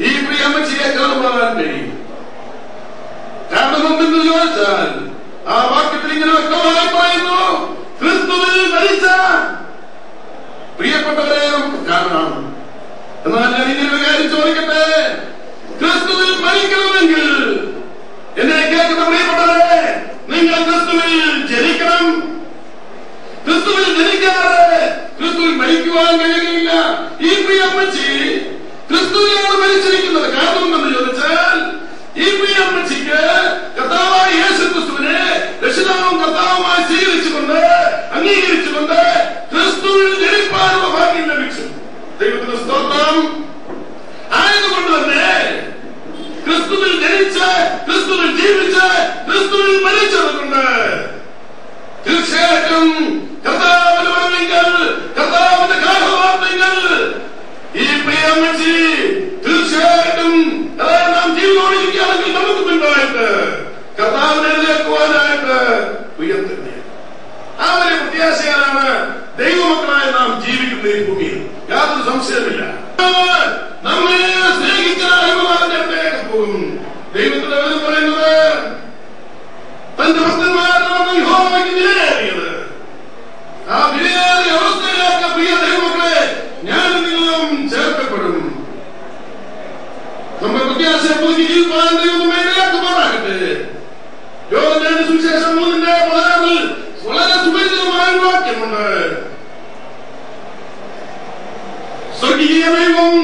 ഈ പ്രിയ അമ്മച്ചിയെ കാണുവാൻ കഴിയും. കാരണം എന്തെന്ന് ചോദിച്ചാൽ ആ വാക്യത്തിൽ ഇങ്ങനെ വ്യക്തമായി പറയുന്നു, ക്രിസ്തുവിൽ മരിച്ച പ്രിയപ്പെട്ടവരെ നമുക്ക് കാണാം. എന്നാൽ ഞാൻ ഇങ്ങനെ ഒരു കാര്യം ചോദിക്കട്ടെ, ക്രിസ്തുവിൽ മരിക്കണമെങ്കിൽ എന്നെ കേൾക്കുന്ന പ്രിയപ്പെട്ടവരെ, നിങ്ങൾ ക്രിസ്തുവിൽ ജനിക്കണം. ക്രിസ്തുവിൽ ജനിക്കാതെ ക്രിസ്തുവിൽ മരിക്കുവാൻ കഴിയുകയില്ല. ഈ പ്രിയ അമ്മച്ചി ക്രിസ്തുവിലാണ് മരിച്ചിരിക്കുന്നത്. കാരണം എന്തെന്ന് ചോദിച്ചാൽ ഈ പ്രിയ അമ്മച്ചിക്ക് കർത്താവായ യേശു ക്രിസ്തുവിനെ രക്ഷിതാവും കർത്താവുമായി സ്വീകരിച്ചുകൊണ്ട് അംഗീകരിച്ചുകൊണ്ട് ക്രിസ്തുവിൽ ജനിപ്പാനുള്ള ഭാഗ്യം ലഭിച്ചു. ദൈവത്തിന്റെ സ്തോത്രം. ആയതുകൊണ്ട് തന്നെ ക്രിസ്തുവിൽ ജനിച്ച്, ക്രിസ്തുവിൽ ജീവിച്ച്, ക്രിസ്തുവിൽ മരിച്ചതുകൊണ്ട് തീർച്ചയായിട്ടും കർത്താവിന്റെ വരവെങ്കിൽ, കർത്താവിന്റെ കാലവാർത്തകൾ അമ്മച്ചി തീർച്ചയായിട്ടും നാം ജീവനോടിരിക്കുകയാണെങ്കിൽ നമുക്ക് മുൻപായിട്ട് കർത്താവിനെ എഴുന്നേൽക്കുവാനായിട്ട് ഉയർത്തുന്നത്. ആ ഒരു പ്രത്യാശയാണ് ദൈവമക്കളായ നാം ജീവിക്കുന്ന ഈ ഭൂമിയിൽ. യാതൊരു സംശയമില്ല. നമ്മെ സ്നേഹിക്കാതെ പോകും. ദൈവത്തിന്റെ വചനം പറയുന്നത് തന്റെ ഭക്തന്മാരാണ് യഹോവയ്ക്ക് വിലയേറിയത്. ആ വിലയേറിയ അവസ്ഥയിലേക്ക് പ്രിയ ദൈവമക്കളെ ഞാൻ നിങ്ങളും ചേർക്കപ്പെടും. നമ്മുടെ പ്രത്യാശയെ പുതുക്കി ജീവിക്കാൻ ദൈവം ഇടയാക്കുമാറാകട്ടെ. യോഹന്നാന്റെ സുവിശേഷം 3:16 വളരെ സുപരിചിതമായ ഒരു വാക്യമുണ്ട്. സ്വർഗീയ ദൈവം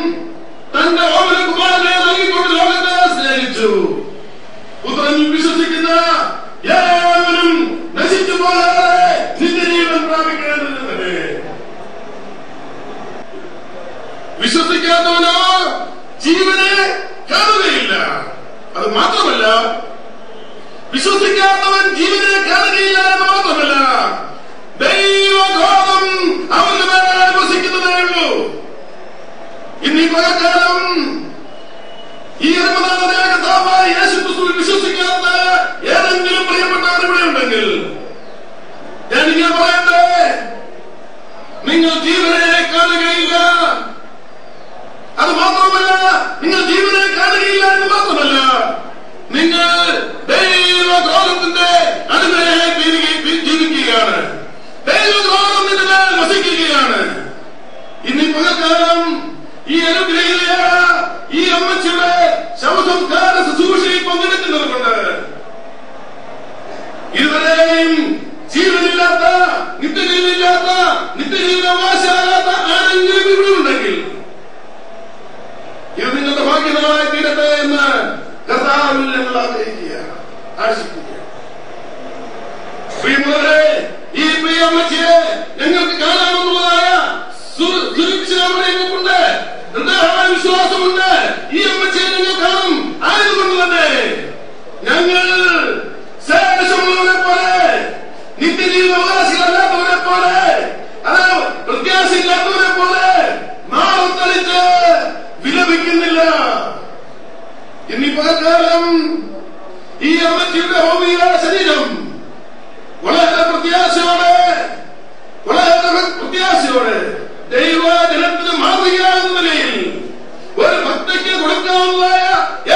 തന്റെ ഓമന കുമാരനെ നൽകിക്കൊണ്ട് ലോകത്തെ സ്നേഹിച്ചു. പുത്രൻ വിശ്വസിക്കുന്ന ഏവരും നശിച്ചു പോകാതെ നിത്യജീവൻ പ്രാപിക്കേണ്ടതിന്. വിശ്വസിക്കാത്തവനോ ജീവനെ കാണുകയില്ല. അത് മാത്രമല്ല, വിശ്വസിക്കാത്തവൻ ജീവനെ കാണുകയില്ല എന്ന് മാത്രമല്ല, ദൈവക്രോധം അവന്റെ മേൽ വസിക്കുന്നതേ ഉള്ളൂ. ഇന്നീ പകൽക്കാലം ഈ കർത്താവായ യേശുക്രിസ്തുവിൽ വിശ്വസിക്കാത്ത ഏതെങ്കിലും പ്രിയപ്പെട്ടവർ ഇവിടെ ഉണ്ടെങ്കിൽ ഞാനിങ്ങനെ പറയട്ടെ, നിങ്ങൾ ജീവനെ കാണുകയില്ല. അത് മാത്രമല്ല, നിങ്ങൾ ജീവനെ കാണുകയില്ല എന്ന് മാത്രമല്ല, നിങ്ങൾ ദൈവക്രോധത്തിന്റെ അടിമയായി ജീവിക്കുകയാണ്. ദൈവക്രോധം നിന്റെ മേൽ വസിക്കുകയാണ്. ഇന്നീ പകൽക്കാലം ഈ അനുഗ്രഹീയ ഈ അമ്മച്ചിയുടെ ശവസംസ്കാര ശുശ്രൂഷയിൽ പങ്കെടുക്കുന്നത് കൊണ്ട് ഇതുവരെയും ജീവനില്ലാത്ത, നിത്യജീവനില്ലാത്ത, നിത്യജീവനാവകാശിയാകാത്ത ആരെങ്കിലും ഇവിടെ ഉണ്ടെങ്കിൽ ഇത് നിങ്ങളുടെ ഭാഗ്യമായി തീരട്ടെ എന്ന് കർത്താവിൽ ഞങ്ങൾ ആശിക്കുക. പ്രിയമുള്ളവരെ, ഈ പ്രിയ അമ്മച്ചിയെ ഞങ്ങൾക്ക് കാണാമെന്നുള്ളതായ സുരക്ഷിതമുണ്ട്, ഹൃദയമായ വിശ്വാസമുണ്ട്. ഈ അമ്മച്ചിയെ ഞങ്ങൾ കാണും. ആയതുകൊണ്ട് തന്നെ ഞങ്ങൾ ശേഷമുള്ളവരെ പോലെ, നിത്യജീവനാവകാശികളല്ലാത്തവരെ പോലെ, അത് പ്രത്യാശയില്ലാത്തവരെ പോലെ നാളം തളിച്ച് വിലപിക്കുന്നില്ല. ഇനി പകൽക്കാലം ഈ അമ്മച്ചിയുടെ ഭൗമിക ശരീരം വളരെ പ്രത്യാശയോടെ ദൈവജനത്തിന് മാതൃകയാകുന്ന നിലയിൽ ഒരു ഭക്തയ്ക്ക് കൊടുക്കാവുന്ന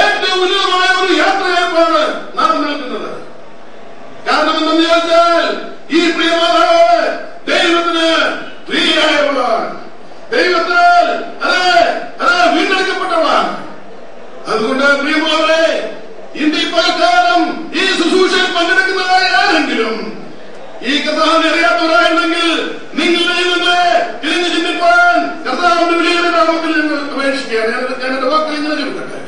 ഏറ്റവും ഉന്നതമായ ഒരു യാത്രയപ്പാണ് നാം നൽകുന്നത്. കാരണം എന്തെന്ന് ചോദിച്ചാൽ, ഈ പ്രിയമാതാവ് ദൈവത്തിന് പ്രിയയായവളാണ്. ദൈവത്താൽ വീണ്ടെടുക്കപ്പെട്ടവളാണ്. അതുകൊണ്ട് പ്രിയമുള്ളവരെ, ഇന്ത്യ പലകാലം ഈ ശുശ്രൂഷയിൽ പങ്കെടുക്കുന്നതായ ആരെങ്കിലും ഈ കർത്താവിനെ അറിയാത്തവരായിരുന്നെങ്കിൽ നിങ്ങളുടെ നിന്ന് തിരിഞ്ഞു ചിന്തിപ്പാൻ കർത്താവിന്റെ വലിയ നാമത്തിൽ ഞങ്ങൾ അപേക്ഷിക്കുകയാണ്. ഞാൻ എന്റെ വാക്കിൽ ഇങ്ങനെ ചുരുക്കട്ടെ.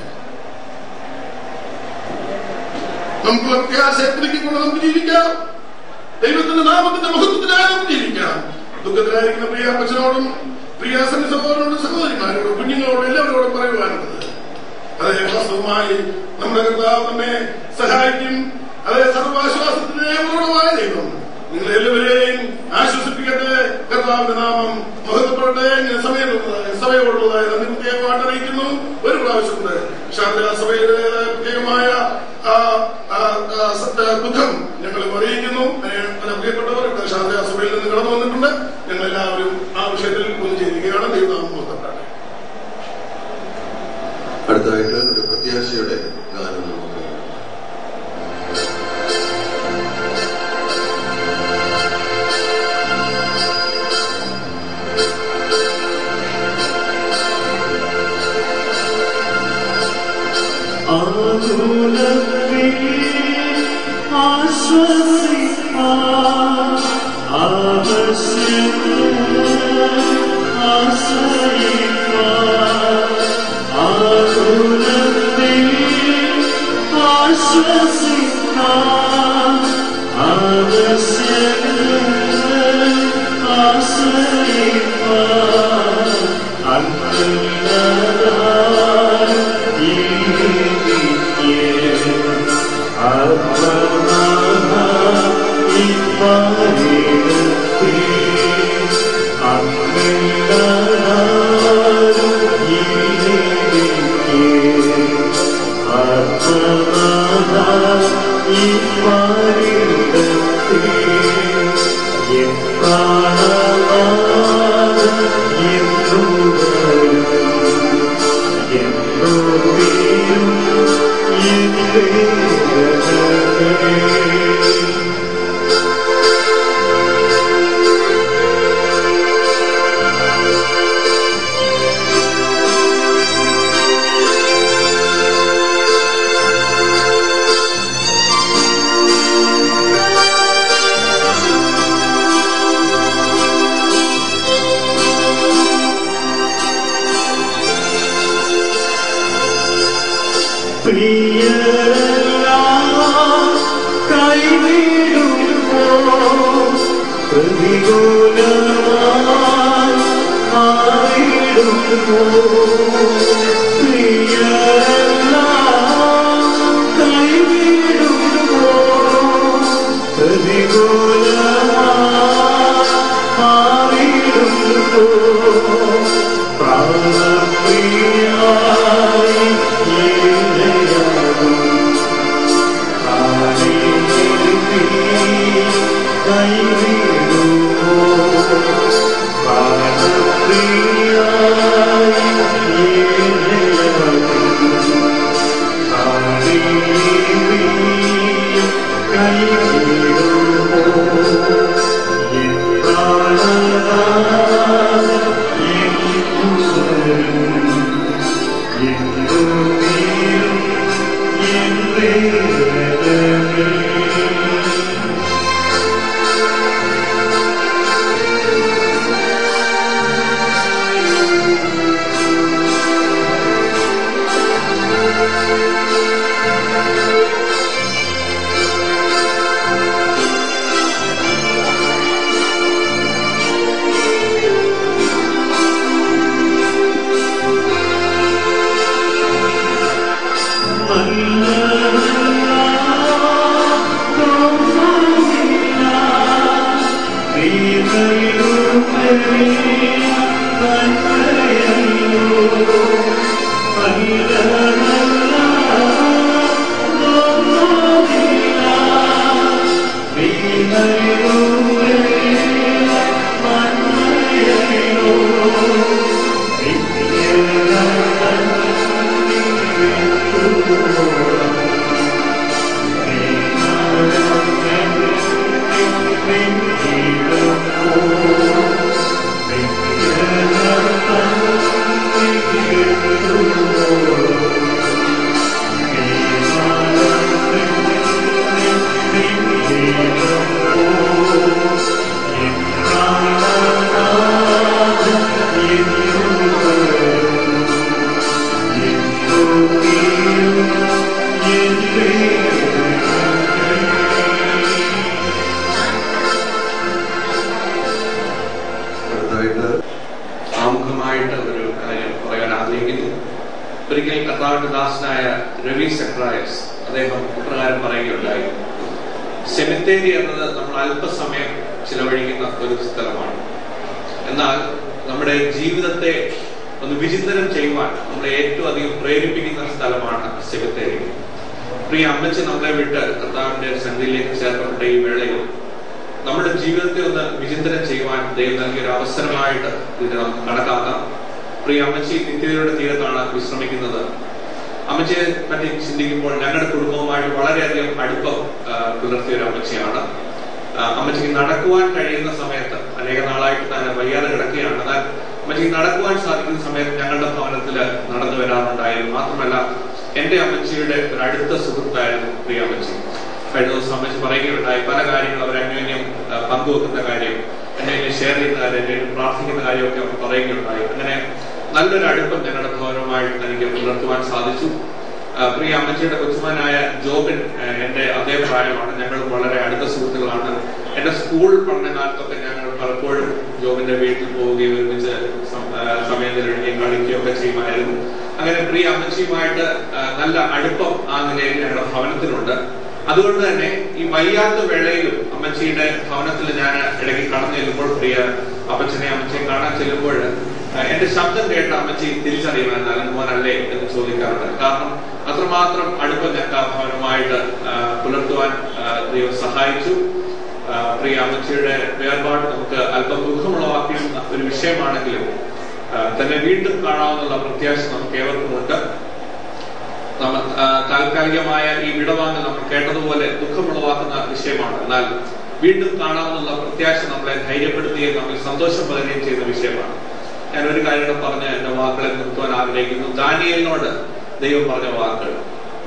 നമുക്ക് പ്രത്യാശയെ പുതുക്കിക്കൊണ്ട് നമുക്ക് ജീവിക്കാം. ദൈവത്തിന്റെ നാമത്തിന്റെ മഹത്വത്തിനായി നമുക്ക് ജീവിക്കാം. ദുഃഖത്തിലായിരിക്കുന്ന പ്രിയ അപ്പച്ചനോടും പ്രിയ സഹോദരനോടും സഹോദരിമാരോടും കുഞ്ഞുങ്ങളോടും എല്ലാവരോടും പറയുവാനുള്ളത്, അതേ വാസ്തവമായി നമ്മുടെ കർത്താവ് നമ്മെ സഹായിക്കും. അതേ സർവാശ്വാസത്തിന് പൂർണ്ണമായ ദൈവം നിങ്ങളെല്ലാവരെയും ആശ്വസിപ്പിക്കട്ടെ. കർത്താവിന്റെ നാമം മഹത്വപ്പെടട്ടെ. സഭയോടുള്ളതായ നന്ദി പ്രത്യേകമായിട്ട് അറിയിക്കുന്നു. ഒരു പ്രാവശ്യം കൂടെ ശാന്ത സഭയുടെ പ്രത്യേകമായ ദുഃഖം ഞങ്ങളും അറിയിക്കുന്നു. പ്രിയപ്പെട്ടവർ ഇവിടെ ശാന്ത സഭയിൽ നിന്ന് കടന്നു വന്നിട്ടുണ്ട്. ഞങ്ങളെല്ലാവരും ആ വിഷയത്തിൽ ഒന്ന് ചെയ്യുകയാണ്. ദൈവനാമം മഹത്വപ്പെടട്ടെ. അടുത്തതായിട്ട് ഒരു പ്രത്യാശയുടെ ഗാനം നമുക്ക് I'm സെമിത്തേരി എന്നത് നമ്മൾ അല്പസമയം ചിലവഴിക്കുന്ന ഒരു സ്ഥലമാണ്. എന്നാൽ നമ്മുടെ ജീവിതത്തെ ഒന്ന് വിചിന്തനം ചെയ്യുവാൻ നമ്മളെ ഏറ്റവും അധികം പ്രേരിപ്പിക്കുന്ന സ്ഥലമാണ് സെമിത്തേരി. പ്രിയ അമ്മച്ചി നമ്മളെ വിട്ട് കർത്താവിന്റെ സന്നിധിയിലേക്ക് ചേർക്കപ്പെട്ട ഈ വേളയിൽ നമ്മുടെ ജീവിതത്തെ ഒന്ന് വിചിന്തനം ചെയ്യുവാൻ ദൈവം നൽകിയൊരു അവസരമായിട്ട് ഇതിനെ നമുക്ക് കണക്കാക്കാം. പ്രിയ അമ്മച്ചി നിത്യതയുടെ തീരത്താണ് വിശ്രമിക്കുന്നത്. അമ്മച്ചിയെ പറ്റി ചിന്തിക്കുമ്പോൾ ഞങ്ങളുടെ കുടുംബവുമായിട്ട് വളരെയധികം അടുപ്പം പുലർത്തിയ ഒരു അമ്മച്ചിയാണ്. അമ്മച്ചിക്ക് നടക്കുവാൻ കഴിയുന്ന സമയത്ത് അനേക നാളായിട്ട് തന്നെ വയ്യാതെ കിടക്കുകയാണ്. എന്നാൽ അമ്മച്ചിക്ക് നടക്കുവാൻ സാധിക്കുന്ന സമയത്ത് ഞങ്ങളുടെ ഭവനത്തിൽ നടന്നു വരാറുണ്ടായിരുന്നു. മാത്രമല്ല എന്റെ അമ്മച്ചിയുടെ ഒരു അടുത്ത സുഹൃത്തായിരുന്നു പ്രിയ അമ്മച്ചി. കഴിഞ്ഞ ദിവസം അമ്മച്ചി പറയുകയുണ്ടായി, പല കാര്യങ്ങളും അവർ അന്യോന്യം പങ്കുവെക്കുന്ന കാര്യം, അന്യോന്യം ഷെയർ ചെയ്യുന്ന കാര്യം, അന്യോന്യം പ്രാർത്ഥിക്കുന്ന കാര്യമൊക്കെ അവർ പറയുകയുണ്ടായി. അങ്ങനെ നല്ലൊരു അടുപ്പം ഞങ്ങളുടെ ഭവനവുമായിട്ട് എനിക്ക് പുലർത്തുവാൻ സാധിച്ചു. പ്രിയ അമ്മച്ചിയുടെ കൊച്ചുമകനായ ജോബിൻ എന്റെ അതേ പ്രായമാണ്. ഞങ്ങൾ വളരെ അടുത്ത സുഹൃത്തുക്കളാണ്. എന്റെ സ്കൂൾ പഠനകാലത്തൊക്കെ ഞങ്ങൾ പലപ്പോഴും ജോബിന്റെ വീട്ടിൽ പോവുകയും ഒരുമിച്ച് സമയം ചെലവഴിക്കുകയും കളിക്കുകയും ഒക്കെ ചെയ്യുമായിരുന്നു. അങ്ങനെ പ്രിയ അമ്മച്ചിയുമായിട്ട് നല്ല അടുപ്പം ആ നിലയിൽ ഞങ്ങളുടെ ഭവനത്തിലുണ്ട്. അതുകൊണ്ട് തന്നെ ഈ വയ്യാത്ത വേളയിലും അമ്മച്ചിയുടെ ഭവനത്തിൽ ഞാൻ ഇടയ്ക്ക് കടന്നു ചെല്ലുമ്പോൾ, പ്രിയ അപ്പച്ചനെ അമ്മച്ചിയെ കാണാൻ ചെല്ലുമ്പോൾ എന്റെ ശബ്ദം കേട്ട അമ്മച്ചി തിരിച്ചറിയുവാൻ അലൻ മോനല്ലേ എന്ന് ചോദിക്കാറുണ്ട്. കാരണം അത്രമാത്രം അടുപ്പം ഞങ്ങൾക്ക് ആ ഭവനമായിട്ട് പുലർത്തുവാൻ ദൈവം സഹായിച്ചു. പ്രിയ അമ്മച്ചിയുടെ വേർപാട് നമുക്ക് അല്പം ദുഃഖമുളവാക്കിയിരുന്ന ഒരു വിഷയമാണെങ്കിലും തന്നെ വീണ്ടും കാണാവുന്ന പ്രത്യാശ നമുക്ക് ഏവർക്കുമുണ്ട്. താൽക്കാലികമായ ഈ വിടവാങ്ങൽ നമ്മൾ കേട്ടതുപോലെ ദുഃഖമുളവാക്കുന്ന വിഷയമാണ്. എന്നാൽ വീണ്ടും കാണാവുന്ന പ്രത്യാശ നമ്മളെ ധൈര്യപ്പെടുത്തുകയും നമ്മിൽ സന്തോഷം പകരുകയും ചെയ്യുന്ന വിഷയമാണ്. ഞാൻ ഒരു കാര്യം പറഞ്ഞ് എന്റെ വാക്കുകളെ നിർത്തുവാൻ ആഗ്രഹിക്കുന്നു. ദാനിയേലിനോട് ദൈവം പറഞ്ഞ വാക്കുകൾ,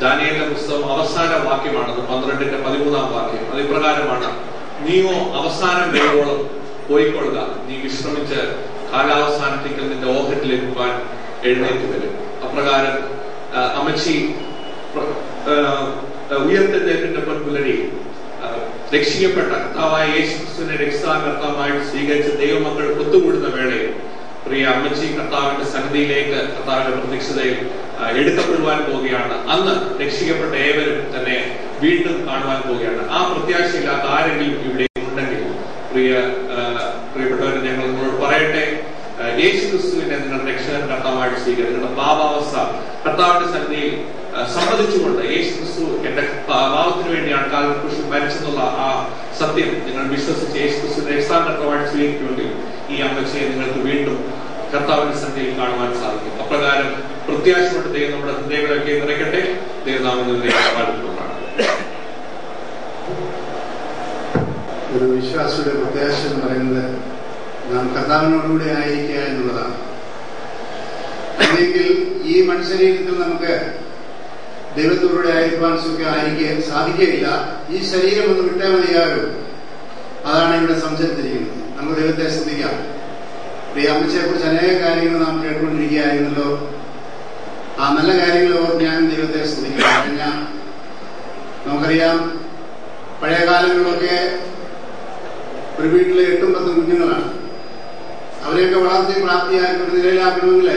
ദാനിയേലിന്റെ പുസ്തകം അവസാന വാക്യമാണത്, 12:13 വാക്യം. അത് ഇപ്രകാരമാണ്: നീയോ അവസാനം വരുവോളം പോയിക്കൊള്ളുക, നീ വിശ്രമിച്ച് കാലാവസാനത്തേക്ക് നിന്റെ ഓഹരിലെത്തുവാൻ എഴുന്നേറ്റ് വരും. അപ്രകാരം അമ്മച്ചി ഉയർത്തെഴുന്നേറ്റിന്റെ പൊൻപുലരി രക്ഷിക്കപ്പെട്ട കർത്താവായ യേശുക്രിസ്തുവിനെ രക്ഷിതാകർത്താവായിട്ട് സ്വീകരിച്ച് ദൈവമക്കൾ ഒത്തുകൂടുന്ന വേളയിൽ പ്രിയ അമ്മച്ചി കർത്താവിന്റെ സന്നിധിയിലേക്ക് കർത്താവിന്റെ പ്രത്യക്ഷതയിൽ എടുക്കപ്പെടുവാൻ പോവുകയാണ്. അന്ന് രക്ഷിക്കപ്പെട്ട ഏവരും തന്നെ വീണ്ടും കാണുവാൻ പോവുകയാണ്. ആ പ്രത്യാശയില്ലാത്ത ആരെങ്കിലും ഇവിടെ ഉണ്ടെങ്കിൽ പ്രിയപ്പെട്ടവരെ ഞങ്ങൾ നിങ്ങളോട് പറയട്ടെ, യേശുക്രിസ്തുവിനെ നിങ്ങളുടെ രക്ഷകൻ കർത്താവായിട്ട് സ്വീകരിക്കുക. നിങ്ങളുടെ പാപാവസ്ഥ കർത്താവിന്റെ സന്നിധിയിൽ സമ്മതിച്ചുകൊണ്ട് യേശുക്രിസ്തു എന്റെ പാപത്തിന് വേണ്ടിയാണ് കാൽവരി ക്രൂശിൽ മരിച്ചെന്നുള്ള ആ സത്യം നിങ്ങൾ വിശ്വസിച്ച് യേശുക്രിസ്തുവിനെ രക്ഷാകർത്താവായിട്ട് സ്വീകരിക്കുമെങ്കിൽ ഈ അമ്മച്ചയെ നിങ്ങൾക്ക് വീണ്ടും കർത്താവിന്റെ സന്നിധിയിൽ കാണുവാൻ സാധിക്കും. അപ്രകാരം പ്രത്യാശയോടെ ദൈവം നമ്മുടെ ഹൃദയങ്ങളൊക്കെ നിറയ്ക്കട്ടെ. ദൈവനാമത്തിൽ പാടുന്നതാണ്. ഒരു വിശ്വാസിയുടെ പ്രത്യാശ എന്ന് പറയുന്നത് നാം കർത്താവിനോടുകൂടി ആയിരിക്കുക എന്നുള്ളതാണ്. അല്ലെങ്കിൽ ഈ മനുഷ്യരീരത്തിൽ നമുക്ക് ദൈവത്തോടുകൂടെ ആയിരിക്കാൻ ആയിരിക്കാൻ സാധിക്കുകയില്ല. ഈ ശരീരം ഒന്ന് വിട്ടേ മതിയാകും. അതാണ് ഇവിടെ സംശയിച്ചിരിക്കുന്നത്. നമുക്ക് ദൈവത്തെ ശ്രദ്ധിക്കാം. പ്രിയ അമ്മച്ചയെ കുറിച്ച് അനേക കാര്യങ്ങൾ നാം കേട്ടുകൊണ്ടിരിക്കുകയായിരുന്നല്ലോ. ആ നല്ല കാര്യങ്ങൾ ഓർത്ത് ഞാൻ ദൈവത്തെ ശ്രദ്ധിക്കാം. കഴിഞ്ഞാൽ നമുക്കറിയാം, പഴയ കാലങ്ങളിലൊക്കെ ഒരു വീട്ടിലെ 8-10 കുഞ്ഞുങ്ങളാണ്. അവരെയൊക്കെ വളർത്തി പ്രാപ്തിയാക്കി ഒരു നിലയിലാക്കണമെങ്കിൽ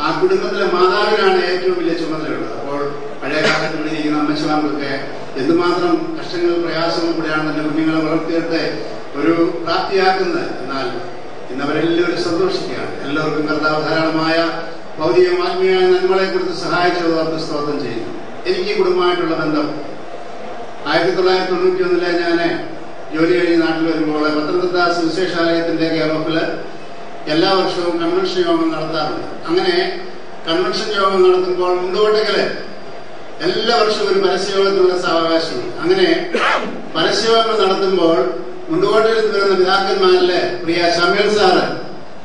ആ കുടുംബത്തിലെ മാതാവിനാണ് ഏറ്റവും വലിയ ചുമതലയുള്ളത്. അപ്പോൾ പഴയ കാലത്ത് വിളിച്ചിരിക്കുന്ന അമ്മച്ചിമാർക്കൊക്കെ എന്തുമാത്രം കഷ്ടങ്ങൾ പ്രയാസങ്ങൾ കൂടെയാണ് തന്റെ കുഞ്ഞുങ്ങളെ വളർത്തിയെടുത്ത് ഒരു പ്രാപ്തിയാക്കുന്നത്. എന്നാൽ ഇന്നവരെല്ലാവരും സന്തോഷിക്കുകയാണ്. എല്ലാവർക്കും കർത്താവ് ധാരാളമായ ഭൗതികവും ആത്മീയമായ നന്മകളെ കുറിച്ച് സഹായിച്ചതോർത്ത് സ്തോത്രം ചെയ്യുന്നു. എനിക്ക് ഈ കുടുംബമായിട്ടുള്ള ബന്ധം 1991 ഞാൻ ജോലി കഴിഞ്ഞ് നാട്ടിൽ വരുമ്പോൾ പത്തനംതിട്ട സുവിശേഷാലയത്തിന്റെ കേരളത്തില് എല്ലാ വർഷവും കൺവെൻഷൻ യോഗം നടത്താറുണ്ട്. അങ്ങനെ കൺവെൻഷൻ യോഗം നടത്തുമ്പോൾ മുണ്ടുകോട്ടയ്ക്കല് എല്ലാ വർഷവും ഒരു പരസ്യയോഗത്തിനുള്ള സാവകാശമുണ്ട്. അങ്ങനെ പരസ്യയോഗങ്ങൾ നടത്തുമ്പോൾ മുണ്ടുകോട്ടയിൽ വരുന്ന പിതാക്കന്മാരിലെ പ്രിയ ശമേൽ സാറ്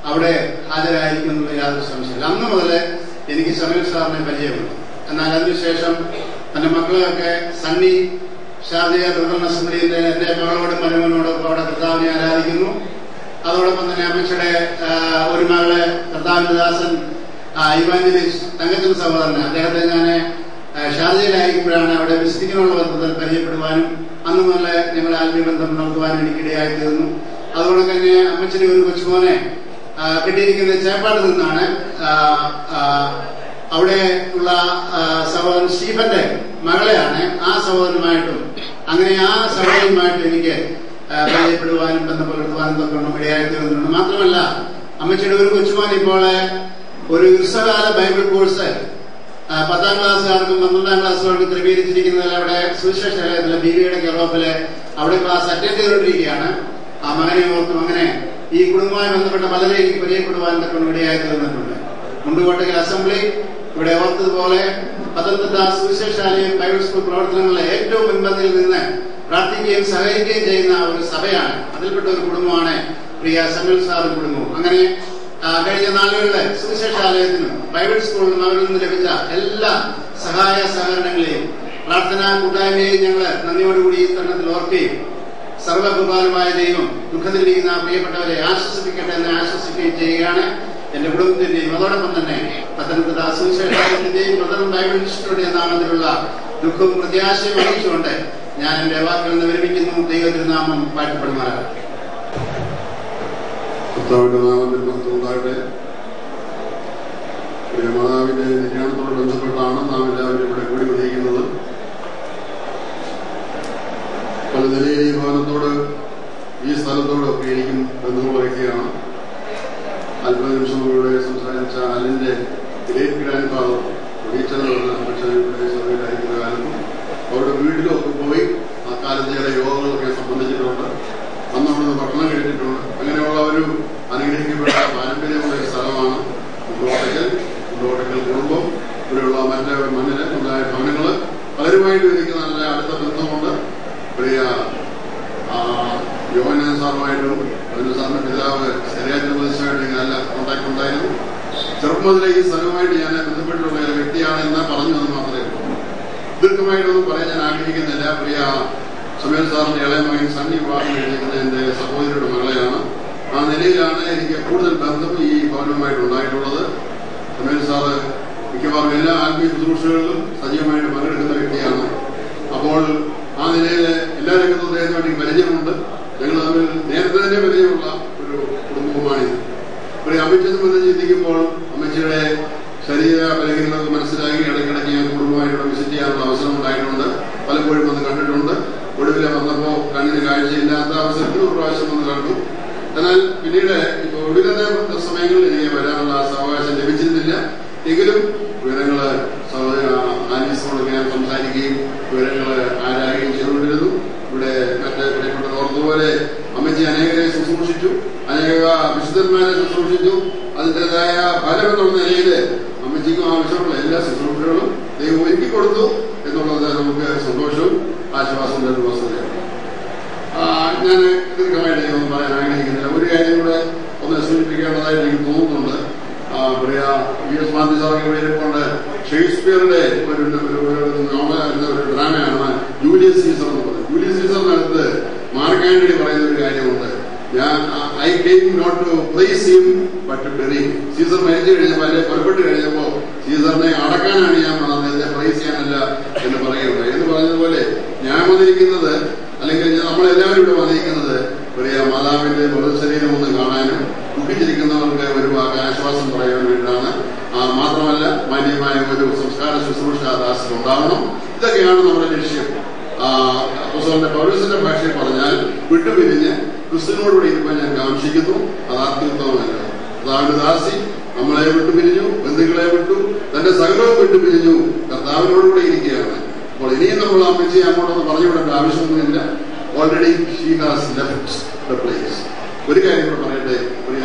അവിടെ ഹാജരായിരിക്കും എന്നുള്ള യാതൊരു സംശയമില്ല. അന്ന് മുതൽ എനിക്ക് ശമേൽ സാറിനെ പരിചയമുണ്ട്. എന്നാൽ അതിനുശേഷം തന്റെ മക്കളെയൊക്കെ സണ്ണി ഷാർജയ ബ്രദർ അസംബ്ലിയിലെ എന്റെ മകളോടും മരുമനോടും അവിടെ കർത്താവിനെ ആരാധിക്കുന്നു. അതോടൊപ്പം തന്നെ അമ്മച്ചിയുടെ ഒരു മകളെ കർത്താവിന്റെ ദാസൻ ഇവാഞ്ചലിസ്റ്റ് തങ്കച്ചൻ സഹോദരൻ, അദ്ദേഹത്തെ ഞാൻ ഷാർജയിലായിരിക്കുമ്പോഴാണ് അവിടെ വിസിറ്റിങ്ങിനുള്ള ബന്ധത്തിൽ പരിചയപ്പെടുവാനും അന്ന് മുതൽ ഞങ്ങളുടെ ആത്മീയ ബന്ധം നടത്തുവാനും എനിക്കിടയായി തീർന്നു. അതുകൊണ്ട് തന്നെ അമ്മച്ചിയുടെ ഒരു കൊച്ചുമോനെ കെട്ടിയിരിക്കുന്ന ചേപ്പാട് നിന്നാണ്. അവിടെ ഉള്ള സഹോദരൻ സ്റ്റീഫന്റെ മകളെയാണ്. ആ സഹോദരനുമായിട്ടും അങ്ങനെ ആ സഹോദരനുമായിട്ടും എനിക്ക് പരിചയപ്പെടുവാനും ബന്ധം പുലർത്തുവാനും തൊക്കെ ഇടയായി തീർന്നിട്ടുണ്ട്. മാത്രമല്ല അമ്മച്ചിയുടെ ഒരു കൊച്ചുമോൻ ഇപ്പോൾ ഒരു ഗ്രീഷ്മകാല ബൈബിൾ കോഴ്സ് 10ാം ക്ലാസ്സുകാർക്കും 12ാം ക്ലാസ്സുകാർക്കും ക്രമീകരിച്ചിരിക്കുന്നതിൽ അവിടെ സുവിശേഷാലയത്തിലെ ബിബിയുടെ കേരളത്തില് അവിടെ ക്ലാസ് അറ്റൻഡ് ചെയ്തുകൊണ്ടിരിക്കുകയാണ്. ആ മകനെ ഓർത്തും അങ്ങനെ ഈ കുടുംബവുമായി ബന്ധപ്പെട്ട പലരെ എനിക്ക് പരിചയപ്പെടുവാൻ തൊക്കെ ഇടയായി തീർന്നിട്ടുണ്ട്. മുണ്ടുകോട്ടയ്ക്കൽ അസംബ്ലി ഇവിടെ ഓർത്തതുപോലെ പത്തനംതിട്ട സുവിശേഷാലയം ബൈബിൾ സ്കൂൾ പ്രവർത്തനങ്ങളിലെ ഏറ്റവും മുൻപന്തിയിൽ നിന്ന് പ്രാർത്ഥിക്കുകയും സഹകരിക്കുകയും ചെയ്യുന്ന ഒരു സഭയാണ്. അതിൽപ്പെട്ട ഒരു കുടുംബമാണ് പ്രിയ ശമേൽ സാറും കുടുംബവും. അങ്ങനെ കഴിഞ്ഞ നാളുകളിലെ സുവിശേഷാലയത്തിനും ബൈബിൾ സ്കൂളിനും അവരിൽ നിന്ന് ലഭിച്ച എല്ലാ സഹായ സഹകരണങ്ങളെയും പ്രാർത്ഥനാ കൂട്ടായ്മയെയും ഞങ്ങൾ നന്ദിയോടുകൂടി ഈ തരണത്തിൽ ഓർക്കുകയും സർവകൃപാലുമായ ദൈവം ദുഃഖത്തിലിരിക്കുന്ന പ്രിയപ്പെട്ടവരെ ആശ്വസിപ്പിക്കട്ടെ എന്ന് ആശ്വസിക്കുകയും ചെയ്യുകയാണ്. എന്റെ കുടുംബത്തിന്റെയും അതോടൊപ്പം തന്നെ പത്തനംതിട്ട സുവിശേഷാലയത്തിന്റെയും പ്രഥമ ബൈബിൾ ഇൻസ്റ്റിറ്റ്യൂട്ടിന്റെ നാമത്തിലുള്ള ദുഃഖവും പ്രത്യാശയും അറിയിച്ചുകൊണ്ട് ഞാൻ എന്റെ വാക്കുകളിൽ നിന്ന് വിരമിക്കുന്നു. ദൈവത്തിരുനാമം പാട്ടപ്പെടുമാറാകട്ടെ. കർത്താവിന്റെ നാമത്തിൽ മഹത്വമുണ്ടാകട്ടെ. മാതാവിന്റെ നിര്യാണത്തോട് ബന്ധപ്പെട്ടാണ് നാം എല്ലാവരും ഇവിടെ കൂടി വന്നിരിക്കുന്നത്. പല നിലയിൽ ഈ ഭവനത്തോട് ഈ സ്ഥലത്തോടൊക്കെ എനിക്കും ബന്ധങ്ങൾ വയ്ക്കുകയാണ്. അല്പനിമിഷങ്ങളിലൂടെ സംസാരിച്ച അലിന്റെ ഗ്രേറ്റ് ഗ്രാൻഡ് ഫാദർ സഭയിലായിരിക്കുന്ന കാലത്തും അവരുടെ വീട്ടിലൊക്കെ പോയി ആ കാലത്തെ യോഗങ്ങളൊക്കെ സംബന്ധിച്ചിട്ടുണ്ട്. അന്ന് അവിടുന്ന് ഭക്ഷണം കഴിച്ചിട്ടുണ്ട്. അങ്ങനെയുള്ള ഒരു അനുഗ്രഹിക്കപ്പെട്ട പാരമ്പര്യമുള്ള ഒരു സ്ഥലമാണ് മുണ്ടുകോട്ടയ്ക്കൽ. മുണ്ടുകോട്ടയ്ക്കൽ കുടുംബം ഇവിടെയുള്ള മറ്റേ മണ്ണില് ഉണ്ടായ ഭവനങ്ങൾ പലരുമായിട്ട് എനിക്ക് നല്ല അടുത്ത ബന്ധമുണ്ട്. പ്രിയ യോഹന്നാൻ സാറുമായിട്ടും സാറിന്റെ പിതാവ് ശരിയായിട്ട് നല്ല കോൺടാക്ട് ഉണ്ടായിരുന്നു. ചെറുപ്പം മുതലേ ഈ സ്ഥലവുമായിട്ട് ഞാൻ ബന്ധപ്പെട്ടുള്ള ഒരു വ്യക്തിയാണെന്ന് പറഞ്ഞത് മാത്രമേ ഉള്ളൂ. ദീർഘമായിട്ടൊന്നും പറയാൻ ഞാൻ ആഗ്രഹിക്കുന്നില്ല. പ്രിയ ശമേൽ സാറിന്റെ ഇളയ മകൻ സണ്ണി വിവാഹം കഴിച്ചിരിക്കുന്ന എന്റെ സഹോദരിയുടെ മകളെയാണ്. ആ നിലയിലാണ് എനിക്ക് കൂടുതൽ ബന്ധം ഈ ഭവനവുമായിട്ട് ഉണ്ടായിട്ടുള്ളത്. ശമേൽ സാറ് മിക്കവാറും എല്ലാ ആത്മീയ ശുശ്രൂഷകളിലും സജീവമായിട്ട് പങ്കെടുക്കുന്ന വ്യക്തിയാണ്. അപ്പോൾ ആ നിലയിൽ എല്ലാ രംഗത്തും എനിക്ക് പരിചയമുണ്ട്. ഞങ്ങൾ തമ്മിൽ നേരത്തെ തന്നെ പരിചയമുള്ള ഒരു കുടുംബവുമാണിത്. ഒരു അമ്മച്ചിയെ സംബന്ധിച്ച് ചിന്തിക്കുമ്പോൾ അമ്മച്ചിയുടെ ശരീര ബലഹീനത മനസ്സിലാക്കി ഇടയ്ക്കിടയ്ക്ക് ഞാൻ കുടുംബമായിട്ട് വിസിറ്റ് ചെയ്യാനുള്ള അവസരം ഉണ്ടായിട്ടുണ്ട്. പലപ്പോഴും വന്ന് കണ്ടിട്ടുണ്ട്. ഒടുവിലെ വന്നപ്പോൾ കണ്ണിന് കാഴ്ചയില്ലാത്ത അവസരത്തിൽ ഒരു പ്രാവശ്യം വന്ന് കണ്ടു. എന്നാൽ പിന്നീട് ഇപ്പോൾ ഒടുവിലത്തെ സമയങ്ങളിൽ എനിക്ക് വരാനുള്ള സാവകാശം ലഭിച്ചിരുന്നില്ല. എങ്കിലും വിവരങ്ങള് ആൻറ്റീസിനോട് ഞാൻ സംസാരിക്കുകയും വിവരങ്ങള് ആരാകുകയും ചെയ്തുകൊണ്ടിരുന്നു. ഇവിടെ മറ്റേ പ്രിയപ്പെട്ട ഓർത്തുപോലെ അമ്മച്ചി അനേകരെ ശുശ്രൂഷിച്ചു, അനേക വിശുദ്ധന്മാരെ ശുശ്രൂഷിച്ചു. അതിൻ്റെതായ ഫലമെന്നുള്ള നിലയില് അമ്മച്ചിക്കും ആവശ്യമുള്ള എല്ലാ ശുശ്രൂഷകളും ദൈവം ഒരുക്കി കൊടുത്തു എന്നുള്ളത് നമുക്ക് സന്തോഷവും ആശ്വാസം തരുന്ന വസ്തുതയാണ്. ഞാൻ ദീർഘമായിട്ട് ഒന്നും പറയാൻ ആഗ്രഹിക്കുന്നില്ല. ഒരു കാര്യം കൂടെ ഒന്ന് സൂചിപ്പിക്കേണ്ടതായിട്ട് എനിക്ക് തോന്നുന്നുണ്ട്. VS മാത്യു സാറിന് പേരിക്കൊണ്ട് ഷേക്സ്പിയറുടെ ഒരു നോവലായിരുന്ന ഒരു ഡ്രാമയാണ് ജൂലിയസ് സീസർ എന്ന് പറയുന്നത്. ജൂലിയസ് സീസറിനടുത്ത് മാർക്ക് ആന്റണി പറയുന്ന ഒരു കാര്യമുണ്ട്. I came not to praise him but to bury him. Caesar മരിച്ചു കഴിഞ്ഞപ്പോൾ അല്ലെ പുറപ്പെട്ടു കഴിഞ്ഞപ്പോൾ സീസറിനെ അടക്കാനാണ് ഞാൻ അദ്ദേഹത്തെ പ്രൈസ് ചെയ്യാനല്ല എന്ന് പറയുന്നത്. എന്ന് പറഞ്ഞതുപോലെ ഞാൻ വന്നിരിക്കുന്നത്, അല്ലെങ്കിൽ നമ്മളെല്ലാവരും ഇവിടെ വന്നിരിക്കുന്നത് മാതാവിന്റെ മൃതശരീരം ഒന്ന് കാണാനും കുട്ടിച്ചിരിക്കുന്നവർക്ക് ഒരു ആശ്വാസം പറയാൻ വേണ്ടിയിട്ടാണ്. മാത്രമല്ല മാന്യമായ ഒരു സംസ്കാര ശുശ്രൂഷ ദാസൻ ഉണ്ടാവണം. ഇതൊക്കെയാണ് നമ്മുടെ ലക്ഷ്യം. അപ്പോസ്തലൻ പൗലോസിന്റെ ഭാഷയിൽ പറഞ്ഞാൽ വിട്ടുപിരിഞ്ഞ് ക്രിസ്തുവിനോടുകൂടി ഇരിക്കാൻ ഞാൻ കാക്ഷിക്കുന്നു. അത് അത്യുത്തമമല്ല. കർത്താവിന്റെ ദാസി നമ്മളെ വിട്ടുപിരിഞ്ഞു, ബന്ധുക്കളെ വിട്ടു, തന്റെ സകലവും വിട്ടുപിരിഞ്ഞു, കർത്താവിനോടുകൂടെ ഇരിക്കുകയാണ്. അപ്പോൾ ഇനിയും നമ്മൾ അമ്മച്ചിയെ അങ്ങോട്ടൊന്ന് പറഞ്ഞു വിടേണ്ട ആവശ്യമൊന്നുമില്ല. Already she has left the place. ഒരു കാര്യം കൂടെ പറയട്ടെ.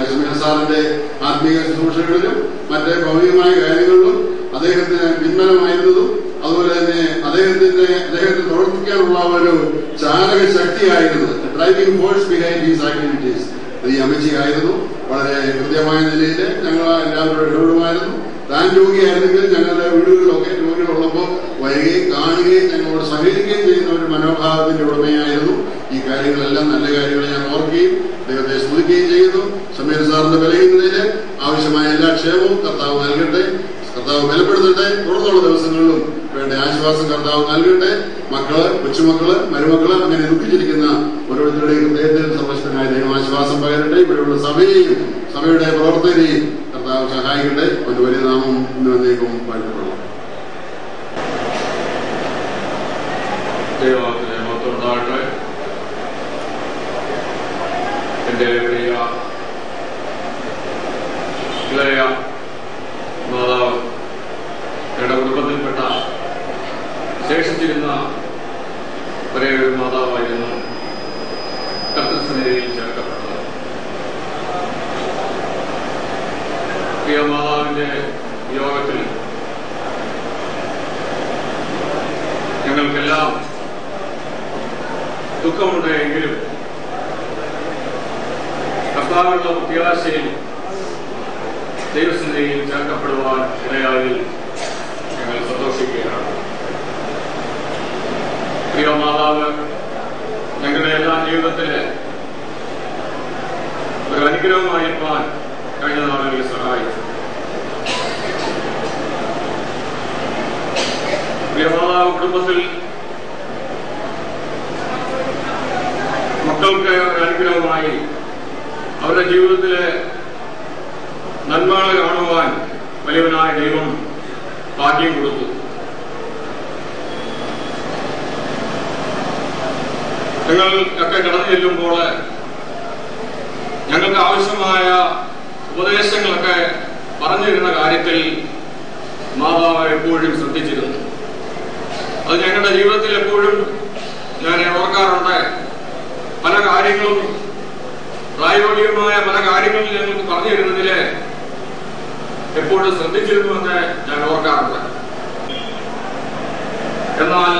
അജ്മീർ സാറിന്റെ ആത്മീയ ശുശ്രൂഷകളിലും മറ്റേ ഭൗതികമായ കാര്യങ്ങളിലും അദ്ദേഹത്തിന് പിന്ബലമായിരുന്നതും അതുപോലെ തന്നെ അദ്ദേഹത്തെ പ്രവർത്തിക്കാനുള്ള ഒരു ചാലക ശക്തിയായിരുന്നു, driving force behind these activities ഈ അമ്മച്ചിയായിരുന്നു. വളരെ കൃത്യമായ നിലയിൽ ഞങ്ങൾ എല്ലാവരും ഇടപെടുമായിരുന്നു. താൻ രോഗിയായിരുന്നെങ്കിൽ ഞങ്ങളുടെ വീടുകളിലൊക്കെ രോഗികളുള്ളപ്പോൾ വരികയും കാണുകയും ഞങ്ങളോട് സഹകരിക്കുകയും ചെയ്യുന്ന ഒരു മനോഭാവത്തിന്റെ ഉടമയായിരുന്നു. ഈ കാര്യങ്ങളെല്ലാം നല്ല കാര്യങ്ങൾ ഞാൻ ഓർക്കുകയും ദൈവത്തെ സ്തുതിക്കുകയും ചെയ്യുന്നു. സമീർ സാറിന്റെ ബലഹീനതയില് ആവശ്യമായ എല്ലാ ക്ഷേമവും കർത്താവ് നൽകട്ടെ, കർത്താവ് ബലപ്പെടുത്തട്ടെ. തുടർന്നുള്ള ദിവസങ്ങളിലും വേണ്ട ആശ്വാസം കർത്താവ് നൽകട്ടെ. മക്കള്, കൊച്ചുമക്കള്, മരുമക്കള്, അങ്ങനെ ദുഃഖിച്ചിരിക്കുന്ന ഓരോരുത്തരുടെയും ഹൃദയത്തിൽ സർവശക്തനായ ദൈവം ആശ്വാസം പകരട്ടെ. ഇവിടെയുള്ള സഭയെയും സഭയുടെ പ്രവർത്തകരെയും കർത്താവ് സഹായിക്കട്ടെ. ഒരു വലിയ നാമം ഇന്നേക്കും വാഴ്ത്തപ്പെടും. എന്റെ പ്രിയ ഇളയ മാതാവ്, ഞങ്ങളുടെ കുടുംബത്തിൽപ്പെട്ട ശേഷിച്ചിരുന്ന ഒരേ ഒരു മാതാവായിരുന്നു കർത്തൃസന്നിധിയിൽ ചേർക്കപ്പെട്ടത്. പ്രിയ മാതാവിന്റെ യോഗത്തിൽ ഞങ്ങൾക്കെല്ലാം ദുഃഖമുണ്ട്. എങ്കിലും കർത്താവിനുള്ള പ്രത്യാശയിൽ ദൈവസന്നിധിയിൽ ചേർക്കപ്പെടുവാൻ ഇടയായി ഞങ്ങൾ സന്തോഷിക്കുകയാണ്. പ്രിയ മാതാവ് ഞങ്ങളുടെ എല്ലാ ജീവിതത്തില് ഒരു അനുഗ്രഹമായിരിക്കാൻ കഴിഞ്ഞ നാളുകളിൽ സഹായിച്ചു. പ്രിയ മാതാവ് കുടുംബത്തിൽ മക്കൾക്ക് ഒരു അനുഗ്രഹമായി അവരുടെ ജീവിതത്തിലെ നന്മകൾ കാണുവാൻ വലിയവനായ ദൈവം ഭാഗ്യം കൊടുത്തു. ഞങ്ങൾ ഒക്കെ കടന്നു ചെല്ലുമ്പോൾ ഞങ്ങൾക്ക് ആവശ്യമായ ഉപദേശങ്ങളൊക്കെ പറഞ്ഞിരുന്ന കാര്യത്തിൽ മാതാവ് എപ്പോഴും ശ്രദ്ധിച്ചിരുന്നു. അത് ഞങ്ങളുടെ ജീവിതത്തിൽ എപ്പോഴും ഞാൻ ഓർക്കാറുണ്ട്. പല കാര്യങ്ങളും പ്രായോഗികമായ പല കാര്യങ്ങളും ഞങ്ങൾക്ക് പറഞ്ഞു തരുന്നതില് എപ്പോഴും ശ്രദ്ധിച്ചിരുന്നുവെന്ന് ഞാൻ ഓർക്കാറുണ്ട്. എന്നാൽ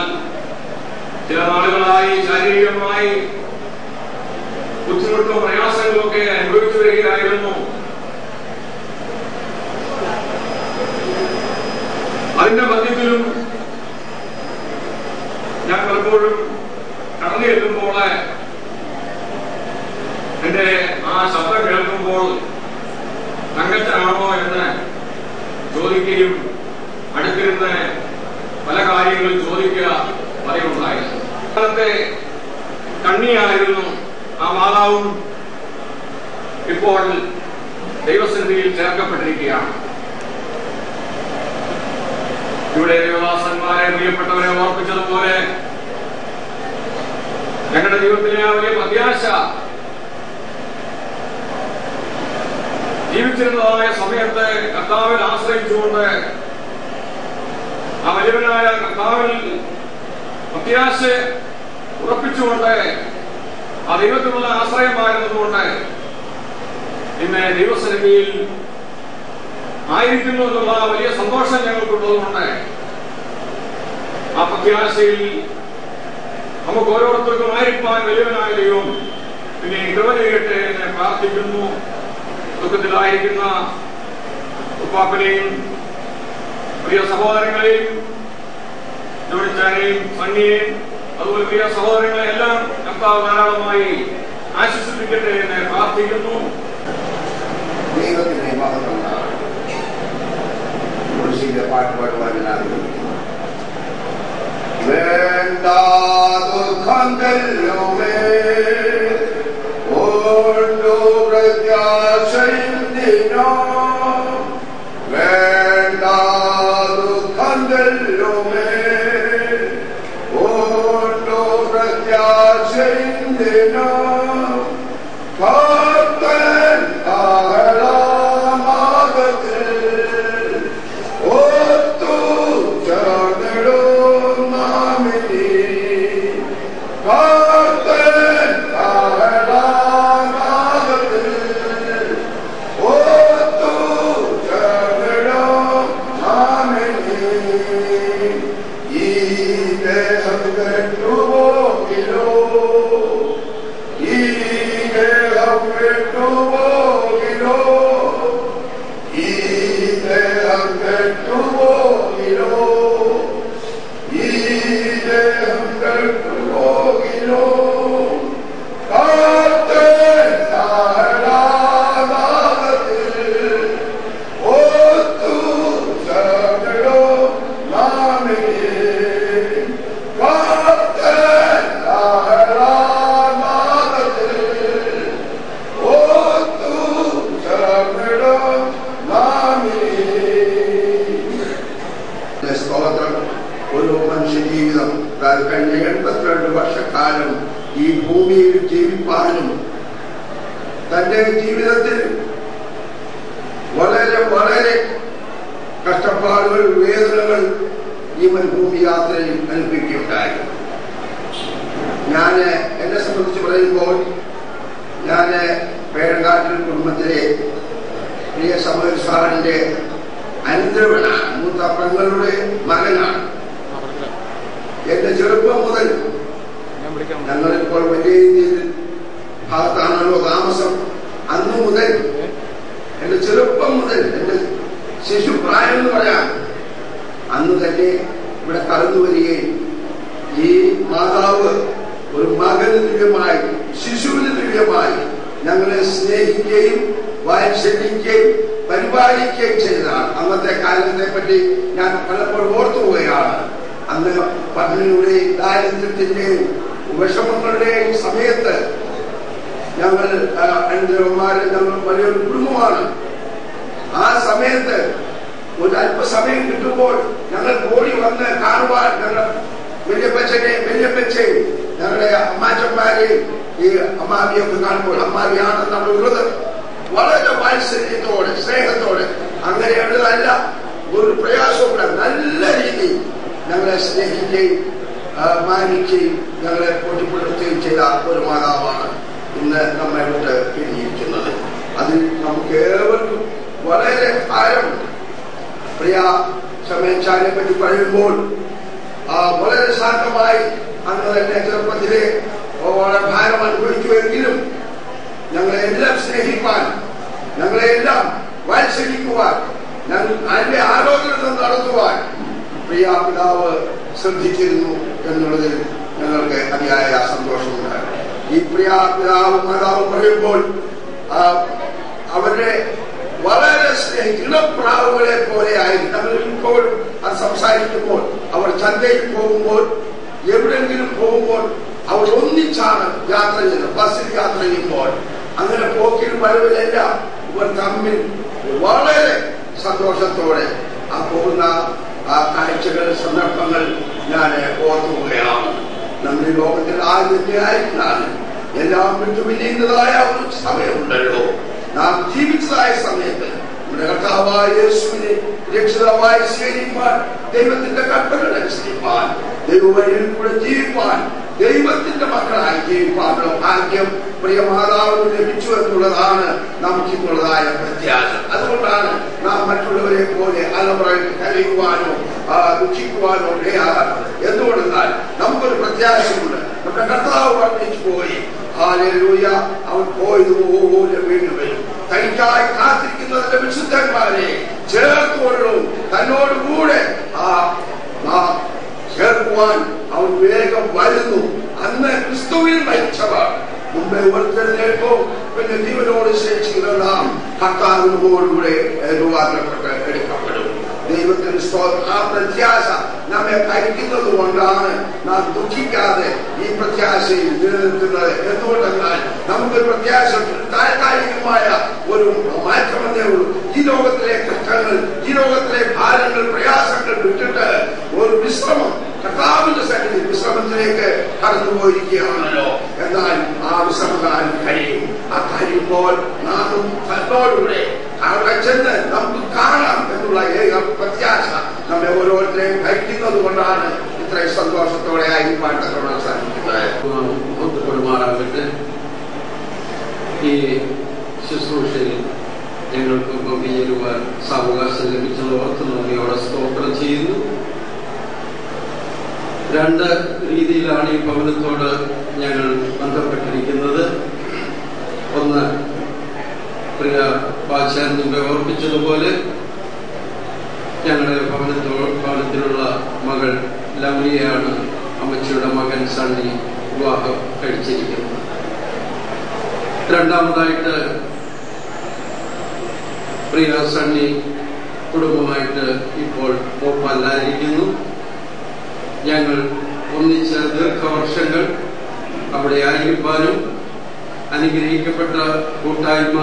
ചില നാളുകളായി ശാരീരികമായി ബുദ്ധിമുട്ടും പ്രയാസങ്ങളും ഒക്കെ അനുഭവിച്ചു വരികയായിരുന്നു. അതിന്റെ മധ്യത്തിലും ഞാൻ പലപ്പോഴും കടന്നു ചെല്ലുമ്പോൾ എന്റെ ആ ശബ്ദം കേൾക്കുമ്പോൾ തങ്കച്ചനാണോ എന്ന് ചോദിക്കുകയും അടുത്തിരുന്ന് പല കാര്യങ്ങളും ചോദിക്കുക പറയുണ്ടായിരുന്നു. കണ്ണിയായിരുന്നു ആ മാതാവും ഇപ്പോൾ ദൈവസന്നിധിയിൽ ചേർക്കപ്പെട്ടിരിക്കുകയാണ്. ഇവിടെ ദേവദാസന്മാരെ പ്രിയപ്പെട്ടവരെ ഓർപ്പിച്ചതുപോലെ ഞങ്ങളുടെ ജീവിതത്തിലെ ആ വലിയ പ്രത്യാശ ജീവിച്ചിരുന്നതായ സമയത്ത് കർത്താവിൽ ആശ്രയിച്ചുകൊണ്ട് ആ വലിയവനായ കർത്താവിൽ പ്രത്യാശ ഉറപ്പിച്ചുകൊണ്ട് ആ ദൈവത്തിനുള്ള ആശ്രയമായിരുന്നതുകൊണ്ട് ഇന്ന് ദൈവസന്നിധിയിൽ ആയിരിക്കുന്നു എന്നുള്ള വലിയ സന്തോഷം ഞങ്ങൾക്കുള്ളതുകൊണ്ട് ആ പ്രത്യാശയിൽ നമുക്ക് ഓരോരുത്തർക്കും ആയിരിക്കാൻ വലിയവനായ ദൈവം പിന്നെ കൃപ ചെയ്യട്ടെ എന്ന് പ്രാർത്ഥിക്കുന്നു. ദുഃഖത്തിലായിരിക്കുന്ന ഉപ്പാപ്പനെയും പ്രിയ സഹോദരങ്ങളെയും ജോണിച്ചാനെയും സണ്ണിയെയും അതുപോലെ പ്രിയ സഹോദരങ്ങളെ എല്ലാം കർത്താവ് ധാരാളമായി ആശ്വസിപ്പിക്കട്ടെ എന്ന് പ്രാർത്ഥിക്കുന്നു. ദൈവത്തിന്റെ മഹത്വം കുരിശിന്റെ പാട്ട് പാടുവാനാകും. വേണ്ടാ ദുഃഖന്തല്ലുമേ ഓണ്ടു പ്രത്യാശയിന്തിനോ വേണ്ടാ ദുഃഖന്തല്ലുമേ ഓണ്ടു പ്രത്യാശയിന്തിനോ ഭക്തൻ ആഹ്ലാദത്തിൽ ഒത്തു ചേർന്നിടും നാമിനി ഭക്തൻ ആഹ്ലാദത്തിൽ ഒത്തു ചേർന്നിടും നാമിനി ഈ ദേഹം കെട്ടുപോകിലോ ഒരു മനുഷ്യ ജീവിതം കഴിഞ്ഞ 82 വർഷക്കാലം ഈ ഭൂമിയിൽ ജീവിപ്പാനും തന്റെ ജീവിതത്തിൽ വളരെ വളരെ കഷ്ടപ്പാടുകൾ വേദനകൾ ഈ മരുഭൂമി യാത്രയിൽ അനുഭവിക്കുകയുണ്ടായി. ഞാൻ എന്നെ സംബന്ധിച്ച് പറയുമ്പോൾ ഞാൻ പേരങ്കാട്ടിൽ കുടുംബത്തിലെ പ്രിയ സമൂഹ സാറിന്റെ അനന്തരവനാണ്, മൂത്ത പെങ്ങളുടെ മകനാണ്. എന്റെ ചെറുപ്പം മുതൽ ഞങ്ങളിപ്പോൾ വലിയ രീതിയിൽ ഭാഗത്താണല്ലോ താമസം. അന്നു മുതൽ എന്റെ ചെറുപ്പം മുതൽ എന്റെ ശിശുപ്രായം എന്ന് പറയാം അന്ന് തന്നെ ഇവിടെ കടന്നു വരികയും ഈ മാതാവ് ഒരു മകന് തുല്യമായി ശിശുവിന് തുല്യമായി ഞങ്ങളെ സ്നേഹിക്കുകയും വാത്സല്യിക്കുകയും പരിപാലിക്കുകയും ചെയ്തതാണ്. അന്നത്തെ കാലത്തെ പറ്റി ഞാൻ പലപ്പോഴും ഓർത്തുപോവുകയാണ്. അന്ന് പട്ടിണിയുടെയും ദാരിദ്ര്യത്തിന്റെയും വിഷമങ്ങളുടെയും സമയത്ത് ഞങ്ങൾ അനന്തരവന്മാരെ ഞങ്ങൾ വലിയൊരു കുടുംബമാണ്. ആ സമയത്ത് ഒരു അല്പസമയം കിട്ടുമ്പോൾ ഞങ്ങൾ ഓടി വന്ന് കാണുവാൻ ഞങ്ങൾ വല്യപ്പച്ചനെയും വല്യപ്പച്ചയും ഞങ്ങളുടെ അമ്മാച്ചന്മാരെയും ഈ അമ്മാവിയൊക്കെ കാണുമ്പോൾ അമ്മാവിയാണ് നമ്മളുള്ളത് വളരെ വാത്സല്യത്തോടെ സ്നേഹത്തോടെ അങ്ങനെയുള്ളതല്ല ഒരു പ്രയാസവുമില്ല. നല്ല രീതിയിൽ ഞങ്ങളെ സ്നേഹിക്കുകയും മാനിക്കുകയും ഞങ്ങളെ പൊട്ടിപ്പെടുത്തുകയും ചെയ്ത ഒരു മാതാവാണ് ഇന്ന് നമ്മെ വിട്ട് പിരിഞ്ഞിരിക്കുന്നത്. അതിൽ നമുക്ക് ഏവർക്കും വളരെ ഭാരമുണ്ട്. പ്രിയ സമയച്ചാനെ പറ്റി പറയുമ്പോൾ വളരെ ശാന്തമായി അന്ന് തന്നെ ചെറുപ്പത്തിലെ വളരെ ഭാരം അനുഭവിക്കുമെങ്കിലും ഞങ്ങളെല്ലാം സ്നേഹിപ്പാൻ ഞങ്ങളെല്ലാം വാത്സല്യിക്കുവാൻ അതിന്റെ ആലോചന നടത്തുവാൻ പ്രിയ പിതാവ് ശ്രദ്ധിച്ചിരുന്നു എന്നുള്ളതിൽ ഞങ്ങൾക്ക് അതിയായ സന്തോഷമുണ്ട്. ഈ പ്രിയ പിതാവ് മാതാവ് പറയുമ്പോൾ അവരുടെ വളരെ ഇളപ്രാവുകളെ പോലെയായി നമ്മൾ ഇപ്പോൾ അത് സംസാരിക്കുമ്പോൾ അവർ ചന്തയിൽ പോകുമ്പോൾ എവിടെയെങ്കിലും പോകുമ്പോൾ അവർ ഒന്നിച്ചാണ് യാത്ര ചെയ്യുന്നത്. ബസ്സിൽ യാത്ര ചെയ്യുമ്പോൾ അങ്ങനെ പോക്കിൽ വരവിലെല്ലാം ഇവർ തമ്മിൽ വളരെ സന്തോഷത്തോടെ ആ പോകുന്ന ആ കാഴ്ചകൾ, സന്ദർഭങ്ങൾ ഞാൻ ഓർത്തുകയാണ്. നമ്മുടെ ലോകത്തിൽ ആദ്യത്തെ ആയിരുന്നാണ് എല്ലാം വിട്ടുപിരിയുന്നതായ ഒരു സമയമുണ്ടല്ലോ. നാം ജീവിച്ചതായ സമയത്ത് നമ്മുടെ കർത്താവായ യേശുവിനെ രക്ഷിതാവായി സ്വീകരിക്കാൻ, ദൈവത്തിന്റെ കൽപ്പനകൾ അനുസരിക്കാൻ, ദൈവവഴിയിൽ കൂടെ ജീവിക്കാൻ, ദൈവത്തിന്റെ മക്കളായി ജീവിക്കാനുള്ള ഭാഗ്യം പ്രിയ മാതാവിന് ലഭിച്ചു എന്നുള്ളതാണ് നമുക്കിന്നുള്ളതായ പ്രത്യാശ. അതുകൊണ്ടാണ് നാം മറ്റുള്ളവരെ പോലെ അലമുറയിൽ കരയുവാനോ ദുഃഖിക്കുവാനോ ഇടയാകാത്തത്. എന്തുകൊണ്ടെന്നാൽ നമുക്കൊരു പ്രത്യാശയുണ്ട്. നമ്മുടെ കർത്താവ് വർദ്ധിച്ചു പോയി, ഹല്ലേലൂയ, അവൻ പോയതുപോലെ വീണ്ടും വരും. തനിക്കായി കാത്തിരിക്കുന്നതിന്റെ വിശുദ്ധന്മാരെ ചേർത്തുകൊള്ളും, തന്നോടുകൂടെ ചേർക്കുവാൻ അവൻ വേഗം വരുന്നു. അന്ന് ക്രിസ്തുവിൽ മരിച്ചവർ മുമ്പേ ഉയർത്തെഴുന്നേൽക്കും, പിന്നെ ജീവനോട് ശേഷിക്കുന്ന നാം കർത്താവിനോടുകൂടെ രൂപാന്തരപ്പെട്ട് എടുക്കപ്പെടും. ദൈവത്തിന് ആ പ്രത്യാശ നമ്മെ ഭരിക്കുന്നത് കൊണ്ടാണ് നാം ദുഃഖിക്കാതെ ഈ പ്രത്യാശയിൽ നിലനിൽക്കുന്നത്. എന്തുകൊണ്ടെന്നാൽ നമുക്കൊരു പ്രത്യാശ, താൽക്കാലികമായ ഒരു മാറ്റമെന്നേ ഉള്ളൂ. ഈ ലോകത്തിലെ കഷ്ടങ്ങൾ, ഈ ലോകത്തിലെ ഭാരങ്ങൾ, പ്രയാസങ്ങൾ വിട്ടിട്ട് ഒരു വിശ്രമം, കർത്താവിന്റെ സന്നിധി വിശ്രമത്തിലേക്ക് കടന്നുപോയിരിക്കുകയാണല്ലോ. എന്നാൽ ആ വിശ്രമകാലം കഴിയും. ആ കഴിയുമ്പോൾ നാം തന്നോടുകൂടെ അവിടെ ചെന്ന് നമുക്ക് കാണാം എന്നുള്ള ഏക പ്രത്യാശ നമ്മെ ഓരോരുത്തരെയും ഭരിക്കുന്നത് കൊണ്ടാണ് ഇത്രയും സന്തോഷത്തോടെ ആയിരിക്കാൻ സാധിക്കുന്നത്. ഈ ശുശ്രൂഷയിൽ ഞങ്ങൾക്ക് പങ്കുചേരുവാൻ സാവകാശം ലഭിച്ചത് ഓർത്ത് നന്ദിയോടെ സ്തോത്രം ചെയ്യുന്നു. രണ്ട് രീതിയിലാണ് ഈ ഭവനത്തോട് ഞങ്ങൾ ബന്ധപ്പെട്ടിരിക്കുന്നത്. ഒന്ന്, പ്രിയ പാച്ചാൻ മുമ്പേ ഓർപ്പിച്ചതുപോലെ ഞങ്ങളുടെ ഭവനത്തിലുള്ള മകൾ ലവ്ലിയാണ് അമ്മച്ചിയുടെ മകൻ സണ്ണി വിവാഹം കഴിച്ചിരിക്കുന്നത്. രണ്ടാമതായിട്ട് പ്രിയ സണ്ണി കുടുംബമായിട്ട് ഇപ്പോൾ ഭോപ്പാലിലായിരിക്കുന്നു. ഞങ്ങൾ ഒന്നിച്ച ദീർഘവർഷങ്ങൾ അവിടെ ആയിരിക്കാനും അനുഗ്രഹിക്കപ്പെട്ട കൂട്ടായ്മ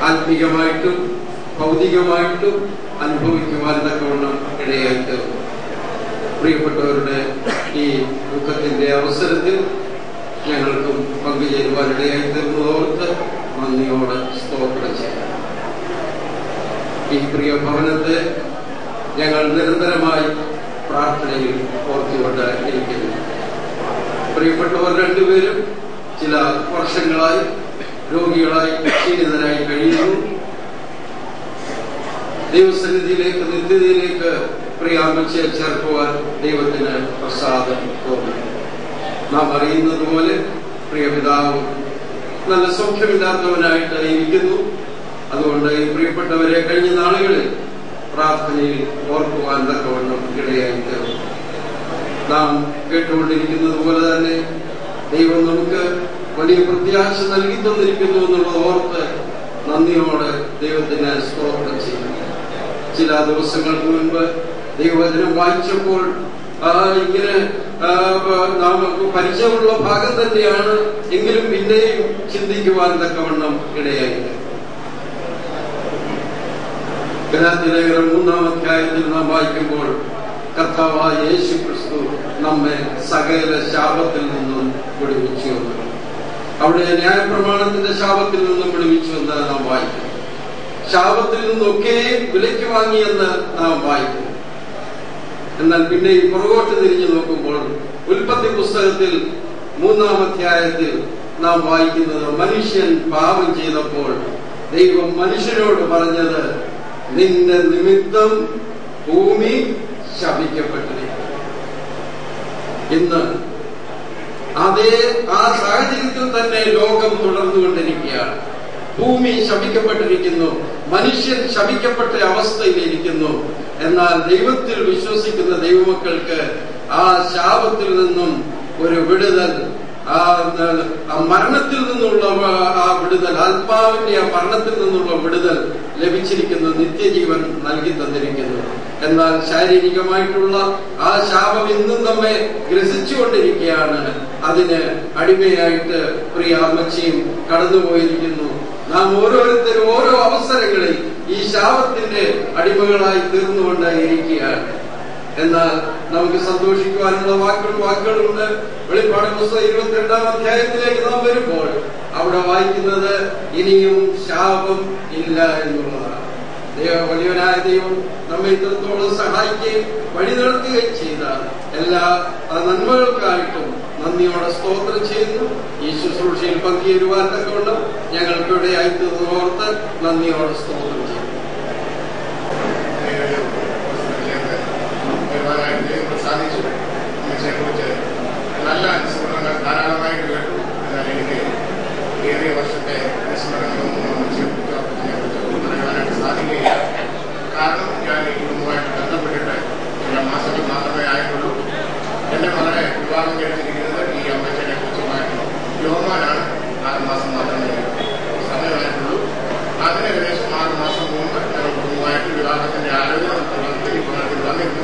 ആത്മീകമായിട്ടും ഭൗതികമായിട്ടും അനുഭവിക്കുവാൻ തക്കവണ്ണം ഇടയായിട്ട് പ്രിയപ്പെട്ടവരുടെ ഈ ദുഃഖത്തിന്റെ അവസരത്തിൽ ഞങ്ങൾക്കും പങ്കുചേരുവാൻ ഇടയായി തീർന്നതോർത്ത് നന്ദിയോട് സ്തോത്രം ചെയ്യാം. ഈ പ്രിയ ഭവനത്തെ ഞങ്ങൾ നിരന്തരമായി പ്രാർത്ഥനയിൽ ഓർത്തുകൊണ്ട് ഇരിക്കുന്നു. പ്രിയപ്പെട്ടവർ രണ്ടുപേരും ചില വർഷങ്ങളായി രോഗികളായി ക്ഷീണിതരായി കഴിയുന്നു. ദൈവസന്നിധിയിലേക്ക്, നിത്യതയിലേക്ക് പ്രിയാമ്മച്ചയെ ചേർക്കുവാൻ ദൈവത്തിന് പ്രസാദം തോന്നി. നാം അറിയുന്നത് പോലെ പ്രിയപിതാവ് നല്ല സൗഖ്യമില്ലാത്തവനായിട്ട് ഇരിക്കുന്നു. അതുകൊണ്ട് ഈ പ്രിയപ്പെട്ടവരെ കഴിഞ്ഞ നാളുകളിൽ പ്രാർത്ഥനയിൽ ഓർക്കുവാൻ തക്കവണ്ണം ഇടയായി തീർന്നു. നാം കേട്ടുകൊണ്ടിരിക്കുന്നത് പോലെ തന്നെ ദൈവം നമുക്ക് വലിയ പ്രത്യാശ നൽകി തന്നിരിക്കുന്നു എന്നുള്ളത് ഓർത്ത് നന്ദിയോടെ ദൈവത്തിന് സ്തോത്രം ചെയ്യുന്നു. ചില ദിവസങ്ങൾക്ക് മുൻപ് ദൈവവചനം വായിച്ചപ്പോൾ ഇങ്ങനെ നമുക്ക് പരിചയമുള്ള ഭാഗം തന്നെയാണ്, എങ്കിലും പിന്നെയും ചിന്തിക്കുവാൻ തക്കവണ്ണം ഇടയായി. ഗലാത്യലേഖനം 3-ാം അധ്യായത്തിൽ നാം വായിക്കുമ്പോൾ കർത്താവായ യേശു ക്രിസ്തു നമ്മെ സകല ശാപത്തിൽ നിന്നും വിടുവിച്ചു എന്ന്, അവിടെ ന്യായപ്രമാണത്തിന്റെ ശാപത്തിൽ നിന്നും വിടുവിച്ചു എന്ന് നാം വായിക്കുന്നു. ശാപത്തിൽ നിന്നൊക്കെ വിലയ്ക്ക് വാങ്ങിയെന്ന് നാം വായിക്കുന്നു. എന്നാൽ പിന്നെ ഈ പുറകോട്ട് തിരിഞ്ഞു നോക്കുമ്പോൾ ഉൽപ്പത്തി പുസ്തകത്തിൽ 3-ാം അധ്യായത്തിൽ നാം വായിക്കുന്നത്, മനുഷ്യൻ പാപം ചെയ്തപ്പോൾ ദൈവം മനുഷ്യനോട് പറഞ്ഞത്, നിന്റെ നിമിത്തം ഭൂമി ശപിക്കപ്പെട്ടിരിക്കുന്നു. ഇന്ന് അതേ ആ സാഹചര്യത്തിൽ തന്നെ ലോകം തുടർന്നുകൊണ്ടിരിക്കുകയാണ്. ഭൂമി ശപിക്കപ്പെട്ടിരിക്കുന്നു, മനുഷ്യൻ ശപിക്കപ്പെട്ട അവസ്ഥയിലിരിക്കുന്നു. എന്നാൽ ദൈവത്തിൽ വിശ്വസിക്കുന്ന ദൈവമക്കൾക്ക് ആ ശാപത്തിൽ നിന്നും ഒരു വിടുതൽ, ആ മരണത്തിൽ നിന്നുള്ള ആ വിടുതൽ, ആത്മാവിന്റെ ആ മരണത്തിൽ നിന്നുള്ള വിടുതൽ ലഭിച്ചിരിക്കുന്നു, നിത്യജീവൻ നൽകി തന്നിരിക്കുന്നു. എന്നാൽ ശാരീരികമായിട്ടുള്ള ആ ശാപം ഇന്നും നമ്മെ ഗ്രസിച്ചുകൊണ്ടിരിക്കുകയാണ്. അതിന് അടിമയായിട്ട് പ്രിയ അമ്മച്ചിയും കടന്നുപോയിരിക്കുന്നു. നാം ഓരോരുത്തരും ഓരോ അവസരങ്ങളിൽ ഈ ശാപത്തിന്റെ അടിമകളായി തീർന്നുകൊണ്ടേയിരിക്കുകയാണ്. എന്നാൽ നമുക്ക് സന്തോഷിക്കുവാനുള്ള വാക്കുകളുണ്ട്. വെളിപ്പാട് പുസ്തകം 22-ാം അധ്യായത്തിലേക്ക് നാം വരുമ്പോൾ അവിടെ വായിക്കുന്നത് ഇനിയും ശാപം ഇല്ല എന്നുള്ളതാണ്. വലിയവനായ ദൈവം നമ്മെ ഇത്രത്തോളം സഹായിക്കുകയും വഴി നടത്തുകയും ചെയ്ത എല്ലാ നന്മകൾക്കായിട്ടും നന്ദിയോടെ സ്തോത്രം ചെയ്യുന്നു. ഈ ശുശ്രൂഷയിൽ പങ്കുചേരുവാൻ തക്കവണ്ണം ഞങ്ങൾക്കിവിടെ അയത്തതോർത്ത് നന്ദിയോടെ സ്തോത്രം ചെയ്യുന്നു. സാധിച്ചു അമ്മച്ചിയെക്കുറിച്ച് നല്ല അനുസ്മരണങ്ങൾ ധാരാളമായിട്ട് കേട്ടു. എന്നാൽ എനിക്ക് ഏറിയ വർഷത്തെ അനുസ്മരണങ്ങളൊന്നും അമ്മച്ചിയെക്കുറിച്ചോ അപ്പച്ചനെക്കുറിച്ചോ പറയാനായിട്ട് സാധിക്കുകയില്ല. കാരണം ഞാൻ ഈ കുടുംബമായിട്ട് ബന്ധപ്പെട്ടിട്ട് ചില മാസങ്ങൾ മാത്രമേ ആയിട്ടുള്ളൂ. എന്റെ മകളെ വിവാഹം കഴിച്ചിരിക്കുന്നത് ഈ അമ്മച്ചനെ കുറിച്ചുമായിട്ടുള്ള യോമാനാണ്. 6 മാസം മാത്രമേ സമയമായിട്ടുള്ളൂ. അതിന് ഏകദേശം 6 മാസം മുമ്പ് ഞങ്ങൾ കുടുംബമായിട്ട് വിവാഹത്തിന്റെ ആലോചന വന്നിരുന്നു.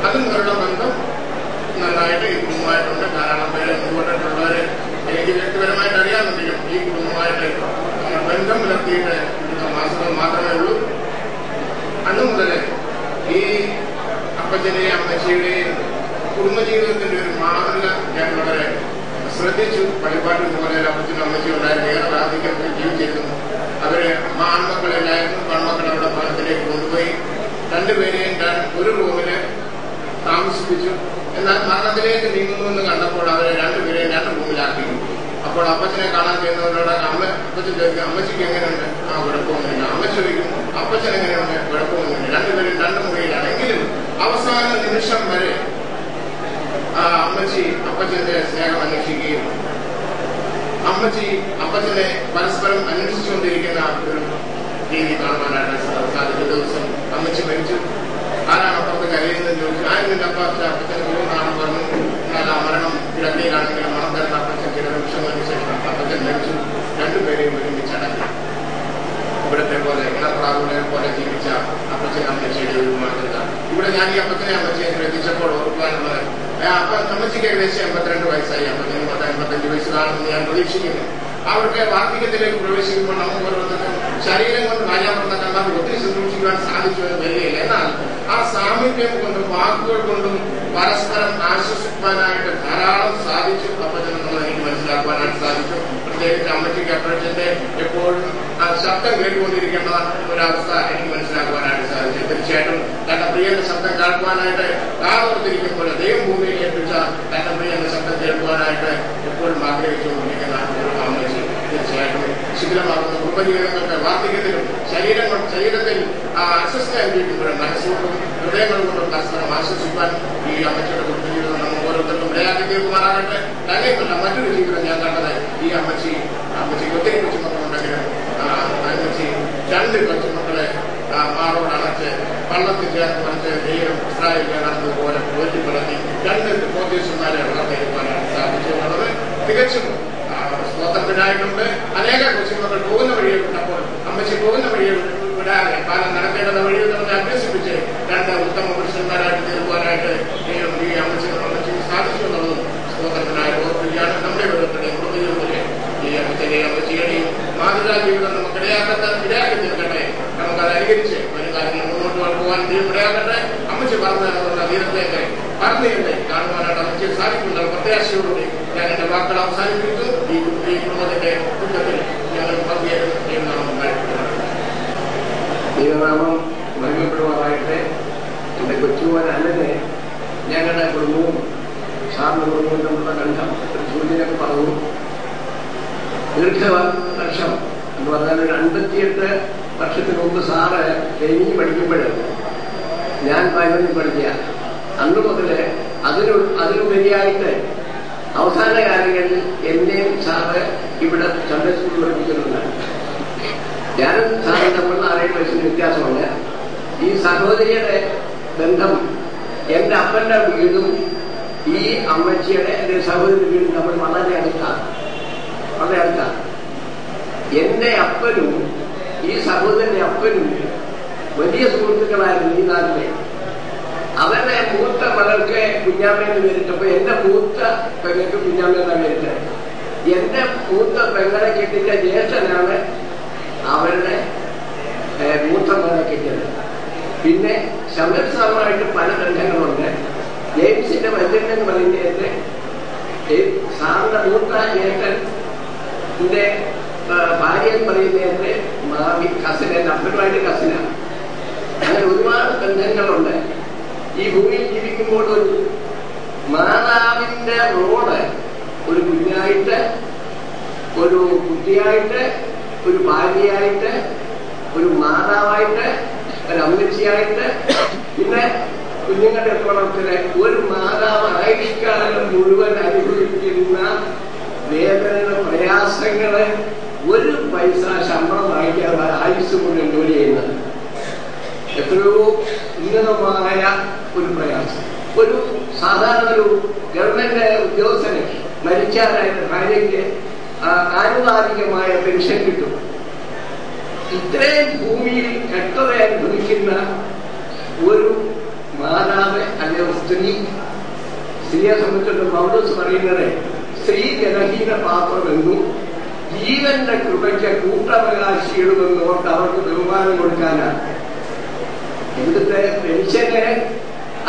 അതും അവരുടെ ബന്ധം നന്നായിട്ട് ഈ കുടുംബമായിട്ടുണ്ട്. ധാരാളം പേര് മുൻപോട്ടുള്ളവരെ എനിക്ക് വ്യക്തിപരമായിട്ട് അറിയാമെങ്കിലും ഈ കുടുംബമായിട്ട് ബന്ധം പുലർത്തിയിട്ട് മാസങ്ങൾ മാത്രമേ ഉള്ളൂ. അന്നു മുതൽ ഈ അപ്പച്ചനെയും അമ്മച്ചിയുടെയും കുടുംബജീവിതത്തിന്റെ ഒരു മാതൃക ഞാൻ വളരെ ശ്രദ്ധിച്ചു. വഴിപാട്ടിൽ പോലെ അപ്പച്ചനും അമ്മച്ചിയും ഉണ്ടായിരുന്നു. ഏറെ ആധിക്യത്തിൽ ജീവിച്ചിരുന്നു. അവര് ആൺമക്കളെല്ലായിരുന്നു. പെൺമക്കൾ അവരുടെ ഭവനത്തിലേക്ക് കൊണ്ടുപോയി 2 പേരെയും ഒരു റൂമില് താമസിപ്പിച്ചു. എന്നാൽ മരണത്തിലേക്ക് നീങ്ങുന്നുവെന്ന് കണ്ടപ്പോൾ അവരെ 2 പേരെയും 2 റൂമിലാക്കി. അപ്പോൾ അപ്പച്ചനെ കാണാൻ ചെയ്യുന്നവരോട് അപ്പച്ചൻ ചോദിക്കും, അമ്മച്ചിക്ക് എങ്ങനെയുണ്ട്? ആ, കുഴപ്പമൊന്നുമില്ല. അമ്മച്ചി ചോദിക്കും, അപ്പച്ചൻ എങ്ങനെയുണ്ട്? കുഴപ്പമൊന്നുമില്ല. 2 പേരും 2 മുറിയിലാണ്. എങ്കിലും അവസാന നിമിഷം വരെ അമ്മച്ചി അപ്പച്ചന്റെ സ്നേഹം അന്വേഷിക്കുകയും അമ്മച്ചി അപ്പച്ചനെ പരസ്പരം അന്വേഷിച്ചുകൊണ്ടിരിക്കുന്ന ഒരു രീതി കാണുവാനായിട്ട് സാധിച്ച ദിവസം അമ്മച്ചി മരിച്ചു. ആരാണ് അപ്പുറത്ത് കരയുന്നത് ചോദിച്ചു. ആരും അപ്പച്ചൻ പോകുന്നതാണ് പറഞ്ഞു. എന്നാൽ ആ മരണം കിടക്കയിലാണെങ്കിലും മണം തരുന്ന അപ്പച്ചൻ ചില നിമിഷങ്ങൾക്ക് ശേഷം അപ്പച്ചൻ മരിച്ചു. 2 പേരെയും ഒരുമിച്ചടക്കി. ഇവിടത്തെ പോലെ ഇണപ്രാവുകളെ പോലെ ജീവിച്ച അപ്പച്ചൻ അമ്മച്ചിയുടെ ഒരു മാതൃക. ഇവിടെ ഞാൻ ഈ അപ്പച്ചനെ അമ്മച്ചിയെ ശ്രദ്ധിച്ചപ്പോൾ ഓർക്കുവാനുള്ളത്, അമ്മച്ചിക്ക് ഏകദേശം 82 വയസ്സായി. അപ്പച്ചന് 85 വയസ്സ് കാണുമെന്ന് ഞാൻ പ്രതീക്ഷിക്കുന്നു. അവർക്ക് വാർദ്ധക്യത്തിലേക്ക് പ്രവേശിക്കുമ്പോൾ നമുക്ക് ഓരോരുത്തർക്കും ശരീരം കൊണ്ട് കാര്യാപ്രവർത്തനം കണ്ടാൽ ഒത്തിരി ശുശ്രൂഷിക്കുവാൻ സാധിച്ചു എന്ന് വരികയില്ല. എന്നാൽ ആ സാമീപ്യം കൊണ്ടും വാക്കുകൾ കൊണ്ടും പരസ്പരം ആശ്വസിപ്പാനായിട്ട് ധാരാളം സാധിച്ചു. അപ്പച്ചനെന്നുള്ളത് എനിക്ക് മനസ്സിലാക്കുവാനായിട്ട് സാധിച്ചു. പ്രത്യേകിച്ച് അമ്മച്ചിക്ക് അപ്പച്ചന്റെ എപ്പോഴും ആ ശബ്ദം കേട്ടുകൊണ്ടിരിക്കേണ്ട ഒരവസ്ഥ എനിക്ക് മനസ്സിലാക്കുവാനായിട്ട് സാധിച്ചു. തീർച്ചയായിട്ടും തന്റെ പ്രിയന്റെ ശബ്ദം കേൾക്കുവാനായിട്ട് കാതോർത്തിരിക്കുമ്പോൾ ദൈവം ഭൂമിയിൽ ഏൽപ്പിച്ച തന്റെ പ്രിയന്റെ ശബ്ദം കേൾക്കുവാനായിട്ട് എപ്പോഴും ആഗ്രഹിച്ചുകൊണ്ടിരിക്കുന്ന ഒരു അമ്മച്ചി. തീർച്ചയായിട്ടും ശിഥിലമാകുന്ന കുടുംബജീവിതങ്ങൾക്ക് വാർദ്ധക്യത്തിലും ശരീരത്തിൽ അസ്വസ്ഥയായിരിക്കുമ്പോഴും മനസ്സുകൊണ്ടും ഹൃദയങ്ങൾ കൊണ്ടും പരസ്പരം ആശ്വസിക്കാൻ ഈ അമ്മച്ചിയുടെ കുടുംബജീവിതം നമ്മൾ ഓരോരുത്തർക്കും ഇടയാക്കി തീർക്കുമാറാകട്ടെ. തന്നെയുമല്ല മറ്റൊരു ജീവിതം ഞാൻ കണ്ടത് ഈ അമ്മച്ചിക്ക് ഒത്തിരി കൊച്ചുമക്കളുണ്ടെങ്കിലും അമ്മച്ചി 2 കൊച്ചുമക്കളെ മാറോട് അണച്ച് വള്ളത്തിൽ ചേർത്ത് വരച്ച് ദൈവം ഇസ്രായേലിനെ നടന്നതുപോലെ പോറ്റി വളർത്തി 2 പോത്തീസുമാരെ വളർത്തിയെടുക്കാനാണ് സാധിച്ചു എന്നുള്ളത് തികച്ചും സ്തോത്രത്തിനായിട്ടുണ്ട്. അനേക കൊച്ചുമക്കൾ പോകുന്ന വഴിയെ വിട്ടപ്പോൾ അമ്മച്ചി പോകുന്ന വഴിയെ വിടാതെ കാലം നടക്കേണ്ടുന്ന വഴിയിൽ നമ്മൾ അഭ്യസിപ്പിച്ച് 2 ഉത്തമ പുരുഷന്മാരായിട്ട് തീർക്കുവാനായിട്ട് ഈ അമ്മച്ചിക്ക് സാധിച്ചു എന്നുള്ളതും സ്തോത്രത്തിനായി ഓർക്കുകയാണ്. നമ്മുടെ ഓരോരുത്തരുടെയും കുടുംബജീവിതത്തിലെ ഈ അമ്മച്ചിയുടെയും മാതൃകാ ജീവിതം നമുക്ക് ഇടയാക്കി തീർക്കട്ടെ. നമുക്കത് അനുകരിച്ച് വരും കാര്യങ്ങൾ മുന്നോട്ട് പോകാൻ ഇടയാക്കട്ടെ. അമ്മച്ചി പറഞ്ഞ തീരത്തേക്ക് പറഞ്ഞിരുന്നേ കാണുവാനായിട്ട് അമ്മച്ചിക്ക് സാധിക്കുന്ന പ്രത്യാശയോടുകൂടി ഞാൻ എന്റെ വാക്കുകൾ അവസാനിപ്പിച്ചു. ഈ കുടുംബത്തിന്റെ ദുഃഖത്തിൽ ഞങ്ങൾ ദൈവനാമം മഹിമപ്പെടുവാനായിട്ട്. എന്റെ കൊച്ചുമോൻ അല്ലനെ ഞങ്ങളുടെ കുടുംബവും സാറിന്റെ കുടുംബവും തമ്മിലുള്ള ബന്ധം ഒരു സൂചനയൊക്കെ പറഞ്ഞു. ദീർഘവർഷം എന്ന് പറഞ്ഞാൽ 58 വർഷത്തിന് മുമ്പ് സാറ് ട്രെയിനിങ് പഠിക്കുമ്പോൾ ഞാൻ ബൈബിളിൽ പഠിക്കുക. അന്ന് മുതൽ അതിനുപരിയായിട്ട് അവസാന കാലങ്ങളിൽ എന്നെയും സാറ് ഇവിടെ സൺഡേ സ്കൂളിൽ പഠിപ്പിക്കുന്നുണ്ട്. ഞാനും സാറും തമ്മിൽ 6-7 വയസ്സിന് വ്യത്യാസമുണ്ട്. ഈ സഹോദരിയുടെ ബന്ധം എന്റെ അപ്പന്റെ വീടും ഈ അമ്മച്ചിയുടെ എന്റെ സഹോദരി വീടും തമ്മിൽ വളരെ അടുത്താണ്. എന്റെ അപ്പനും ഈ സഹോദരന്റെ അപ്പനും വലിയ സുഹൃത്തുക്കളായിരുന്നു ഈ നാട്ടിലെ. അവരുടെ മൂത്ത മകൾക്ക് കുഞ്ഞാമ്മേന്ന് പേരിട്ടപ്പോ എന്റെ മൂത്ത പെങ്ങൾക്ക് കുഞ്ഞാമ്മേന്നാണ് പേരിട്ടത്. എന്റെ മൂത്ത പെങ്ങളെ കെട്ടിച്ച ജ്യേഷ്ഠനാണ് അവരുടെ മൂത്ത മകളെ കെട്ടിയത്. പിന്നെ ശമരസാമായിട്ട് പല ബന്ധങ്ങളുണ്ട്. ജെയിംസിന്റെ വല്യമ്മ എന്ന് പറയുന്നത് സാറിന്റെ മൂത്ത ജ്യേഷ്ഠന്റെ ഭാര്യ എന്ന് പറയുന്നത് മാവി കസിന, അപ്പനുമായിട്ട് കസിനാണ്. അങ്ങനെ ഒരുപാട് ബന്ധങ്ങളുണ്ട്. ഈ ഭൂമിയിൽ ജീവിക്കുമ്പോൾ ഒരു മാതാവിന്റെ റോഡ് ഒരു കുഞ്ഞായിട്ട്, ഒരു കുട്ടിയായിട്ട്, ഒരു ഭാര്യയായിട്ട്, ഒരു മാതാവായിട്ട്, ഒരു അമ്മച്ചിയായിട്ട്, പിന്നെ കുഞ്ഞുങ്ങളുടെ പ്രവർത്തന ഒരു മാതാവ് ആയുഷ്കാലം മുഴുവൻ അനുഭവിക്കുന്ന വേദന, പ്രയാസങ്ങള് ഒരു പൈസ ശമ്പളം വാങ്ങിക്കാതെ ആയുസ് മുഴുവൻ ജോലി ചെയ്യുന്നത് എത്രയോ ഉന്നതമായ ഒരു പ്രയാസം. ഒരു സാധാരണ ഒരു ഗവൺമെന്റ് ഉദ്യോഗസ്ഥന് മരിച്ചാലായിട്ട് ഭാര്യയ്ക്ക് ആനുകാലികമായ പെൻഷൻ കിട്ടും. ഇത്രയും ഭൂമിയിൽ കഷ്ടത അനുഭവിക്കുന്ന ഒരു മാതാവ് അല്ലെങ്കിൽ സ്ത്രീയെ സംബന്ധിച്ചിടത്തോളം പൗലോസ് പറയുന്നത് സ്ത്രീ ജനഹീന പാത്രമെന്നും ജീവന്റെ കൃപയ്ക്ക് കൂട്ടവകാശികളുമെന്നും ഓർത്ത് അവർക്ക് ബഹുമാനം കൊടുക്കാനാണ്. ഇവിടുത്തെ പെൻഷന്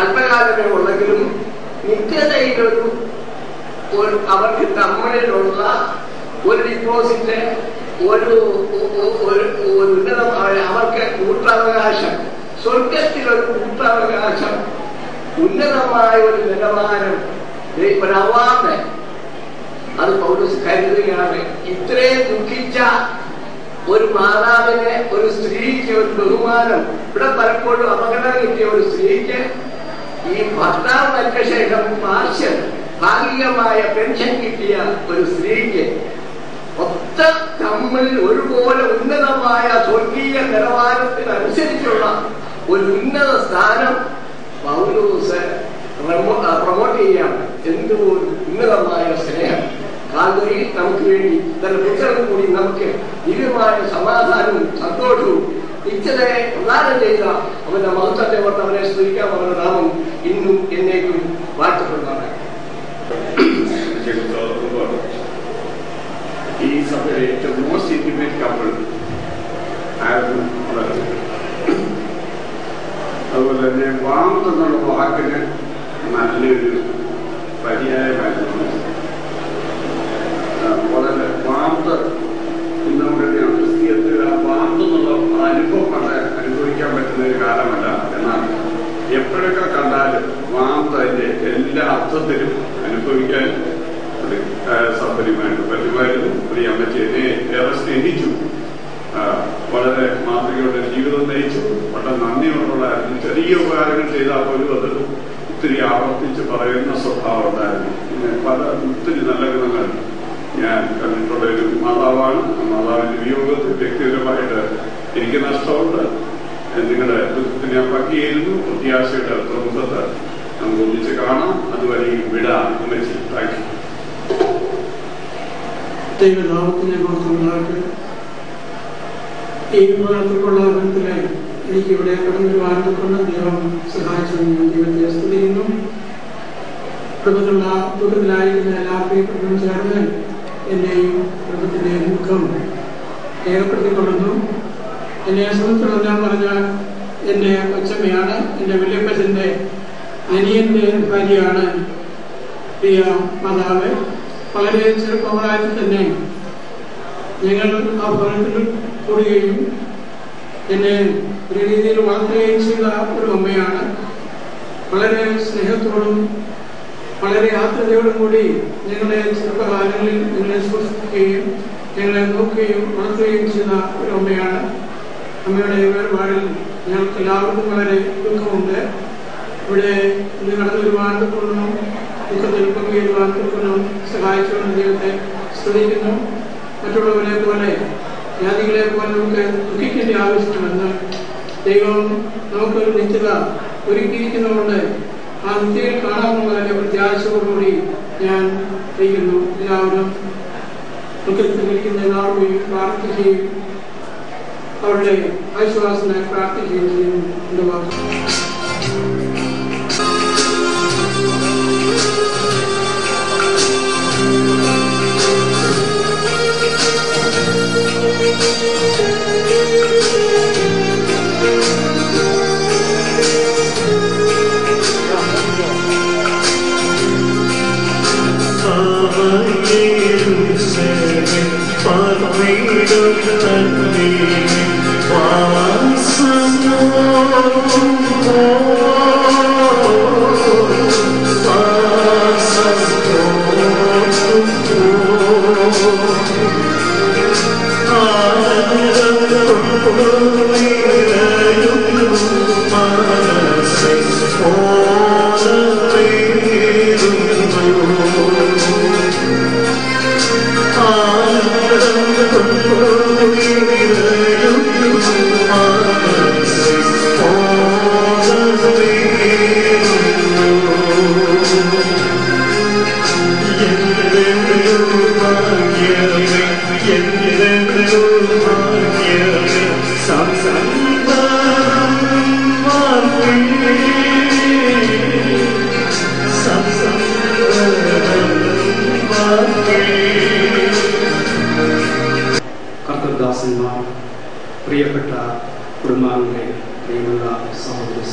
അല്പകാലമേ ഉള്ളെങ്കിലും നിത്യതയിലൊരു അവർക്ക് തമ്മിലുള്ള ഒരു ഡിപ്പോസിറ്റ്, ഒരു ഉന്നതമായ അവർക്ക് കൂട്ടാവകാശം, സ്വർഗത്തിലൊരു കൂട്ടാവകാശം, ഉന്നതമായ ഒരു നിലവാരം, ഒരു അവാർഡ് അത് പൗലോസ് കരുതുകയാണ്. ഇത്രയും ദുഃഖിച്ച ഒരു മാതാവിന്, ഒരു സ്ത്രീക്ക് ഒരു ബഹുമാനം. ഇവിടെ പലപ്പോഴും അപകടം കിട്ടിയ ഒരു സ്ത്രീക്ക് ഈ ഭർത്താവ് മരിച്ച ശേഷം ഭാഗികമായ പെൻഷൻ കിട്ടിയ ഒരു സ്ത്രീക്ക് ഒത്ത തമ്മിൽ ഒരുപോലെ ഉന്നതമായ സ്വർഗീയ നിലവാരത്തിനനുസരിച്ചുള്ള ഒരു ഉന്നത സ്ഥാനം പൗലോസ് പ്രൊമോട്ട് ചെയ്യാം. എന്തോ ഒരു ഉന്നതമായ സ്നേഹം. കാൽവരിയിൽ നമുക്ക് വേണ്ടി തന്റെ പുത്രനും കൂടി നമുക്ക് ദിവ്യമായ സമാധാനവും സന്തോഷവും നിത്യതയെ പ്രദാനം ചെയ്ത അവന്റെ മഹത്വത്തെ ഓർത്ത് അവനെ സ്തുതിക്കാം. അവരുടെ നാമം ഇന്നും എന്നേക്കും വാഴ്ത്തപ്പെടുന്നതാണ്. ഈ സഭയിലെ ഏറ്റവും മോസ്റ്റ് ഇന്റിമേറ്റ് കപ്പിൾ ആയിരുന്നു. അതുപോലെ തന്നെ വാമത്ത് എന്നുള്ള വാക്കിന് നല്ലൊരു പര്യായമായിരുന്നു. വളരെ വാമത്ത് ഇന്ന് നമ്മുടെ ക്രിസ്തീയത്തിൽ ആ വാമത്ത് എന്നുള്ള അനുഭവം വളരെ അനുഭവിക്കാൻ പറ്റുന്ന ഒരു കാലമല്ല. എന്നാൽ എപ്പോഴൊക്കെ കണ്ടാലും വാമത്ത് അതിന്റെ എല്ലാ അർത്ഥത്തിലും അനുഭവിക്കാൻ സൗകര്യമായിട്ട് പറ്റുമായിരുന്നു. പ്രിയ അമ്മച്ചി എന്നെ ഏറെ സ്നേഹിച്ചു, വളരെ മാതൃകയുടെ ജീവിതം നയിച്ചു, വളരെ നന്ദിയോടുള്ളായിരുന്നു. ചെറിയ ഉപകാരങ്ങൾ ചെയ്താൽ പോലും അത് ഒത്തിരി ആവർത്തിച്ച് പറയുന്ന സ്വഭാവം ഉണ്ടായിരുന്നു. പിന്നെ ഒത്തിരി നല്ല ഗുണങ്ങൾ ഞാൻ കണ്ടിട്ടുള്ള ഒരു മാതാവാണ്. മാതാവിന്റെ വിയോഗത്തിൽ വ്യക്തിപരമായിട്ട് എനിക്ക് നഷ്ടമുണ്ട്. നിങ്ങളുടെ ദുഃഖത്തിന് ഞാൻ പങ്കിയായിരുന്നു. പ്രത്യാശയുടെ തുറമുഖത്ത് നമുക്ക് ഒന്നിച്ച് കാണാം. അതുവരെ വിടാം. അമ്മച്ചി, താങ്ക് യു. ദൈവനാമത്തിനെ മാത്രമായിട്ട് ഈ വിഭാഗത്തിലുള്ള ബന്ധത്തിലെ എനിക്കിവിടെ കടന്നു വരുവാനും കൊണ്ട് ദൈവം സഹായിച്ചതിന് ഞാൻ ദൈവത്തെ സ്തുതിക്കുന്നു. കുടുംബത്തിലായിരിക്കുന്ന എല്ലാ പ്രിയപ്പെട്ടവരും ചേർന്ന് എന്നെയും കുടുംബത്തിന്റെ ദുഃഖം രേഖപ്പെടുത്തിക്കൊള്ളുന്നു. എന്നെ സംബന്ധിച്ചുള്ള ഞാൻ പറഞ്ഞാൽ എൻ്റെ കൊച്ചമ്മയാണ്. എൻ്റെ വല്യപ്പച്ചൻ്റെ അനിയന്റെ ഭാര്യയാണ് പ്രിയ മാതാവ്. വളരെ ചെറുപ്പപ്രായത്തിൽ തന്നെ ഞങ്ങൾ ആ ഭവനത്തിൽ കൂടുകയും എന്നെ ഒരു രീതിയിൽ വളർത്തുകയും ചെയ്ത ഒരു അമ്മയാണ്. വളരെ സ്നേഹത്തോടും വളരെ ആത്മീയതയോടും കൂടി ഞങ്ങളുടെ ചെറുപ്പകാലങ്ങളിൽ ഞങ്ങളെ സൂക്ഷിക്കുകയും ഞങ്ങളെ നോക്കുകയും വളർത്തുകയും ചെയ്ത ഒരു അമ്മയാണ്. അമ്മയുടെ വേർപാടിൽ ഞങ്ങൾക്ക് എല്ലാവർക്കും വളരെ ദുഃഖമുണ്ട്. ഇവിടെ ഇന്ന് കടന്നു വരുവാൻ ദുഃഖം ദുഃഖത്തിൽ പങ്കുചേരുവാൻ ദുഃഖം സഹായിച്ചുകൊണ്ട് ദൈവത്തെ സ്തുതിക്കുന്നു. മറ്റുള്ളവരെ പോലെ ജാതികളെ പോലെ നമുക്ക് ദുഃഖിക്കേണ്ട ആവശ്യമെന്ന് ദൈവം നമുക്കൊരു നിത്യത ഒരുക്കിയിരിക്കുന്നതുകൊണ്ട് ആ നിത്യയിൽ കാണാമെന്നുള്ളതിന്റെ പ്രത്യാശയോടുകൂടി ഞാൻ ചെയ്യുന്നു. എല്ലാവരും ദുഃഖത്തിലിരിക്കുന്ന എല്ലാവരും പ്രാർത്ഥിക്കുകയും അവരുടെ ആശ്വാസത്തിനായി പ്രാർത്ഥിക്കുകയും ചെയ്യുന്നു. എന്റെ വാക്ക് കർത്തൃദാസന്മാർ, പ്രിയപ്പെട്ട കുടുംബാംഗങ്ങളെ, പ്രിയമുള്ള സഹോദരി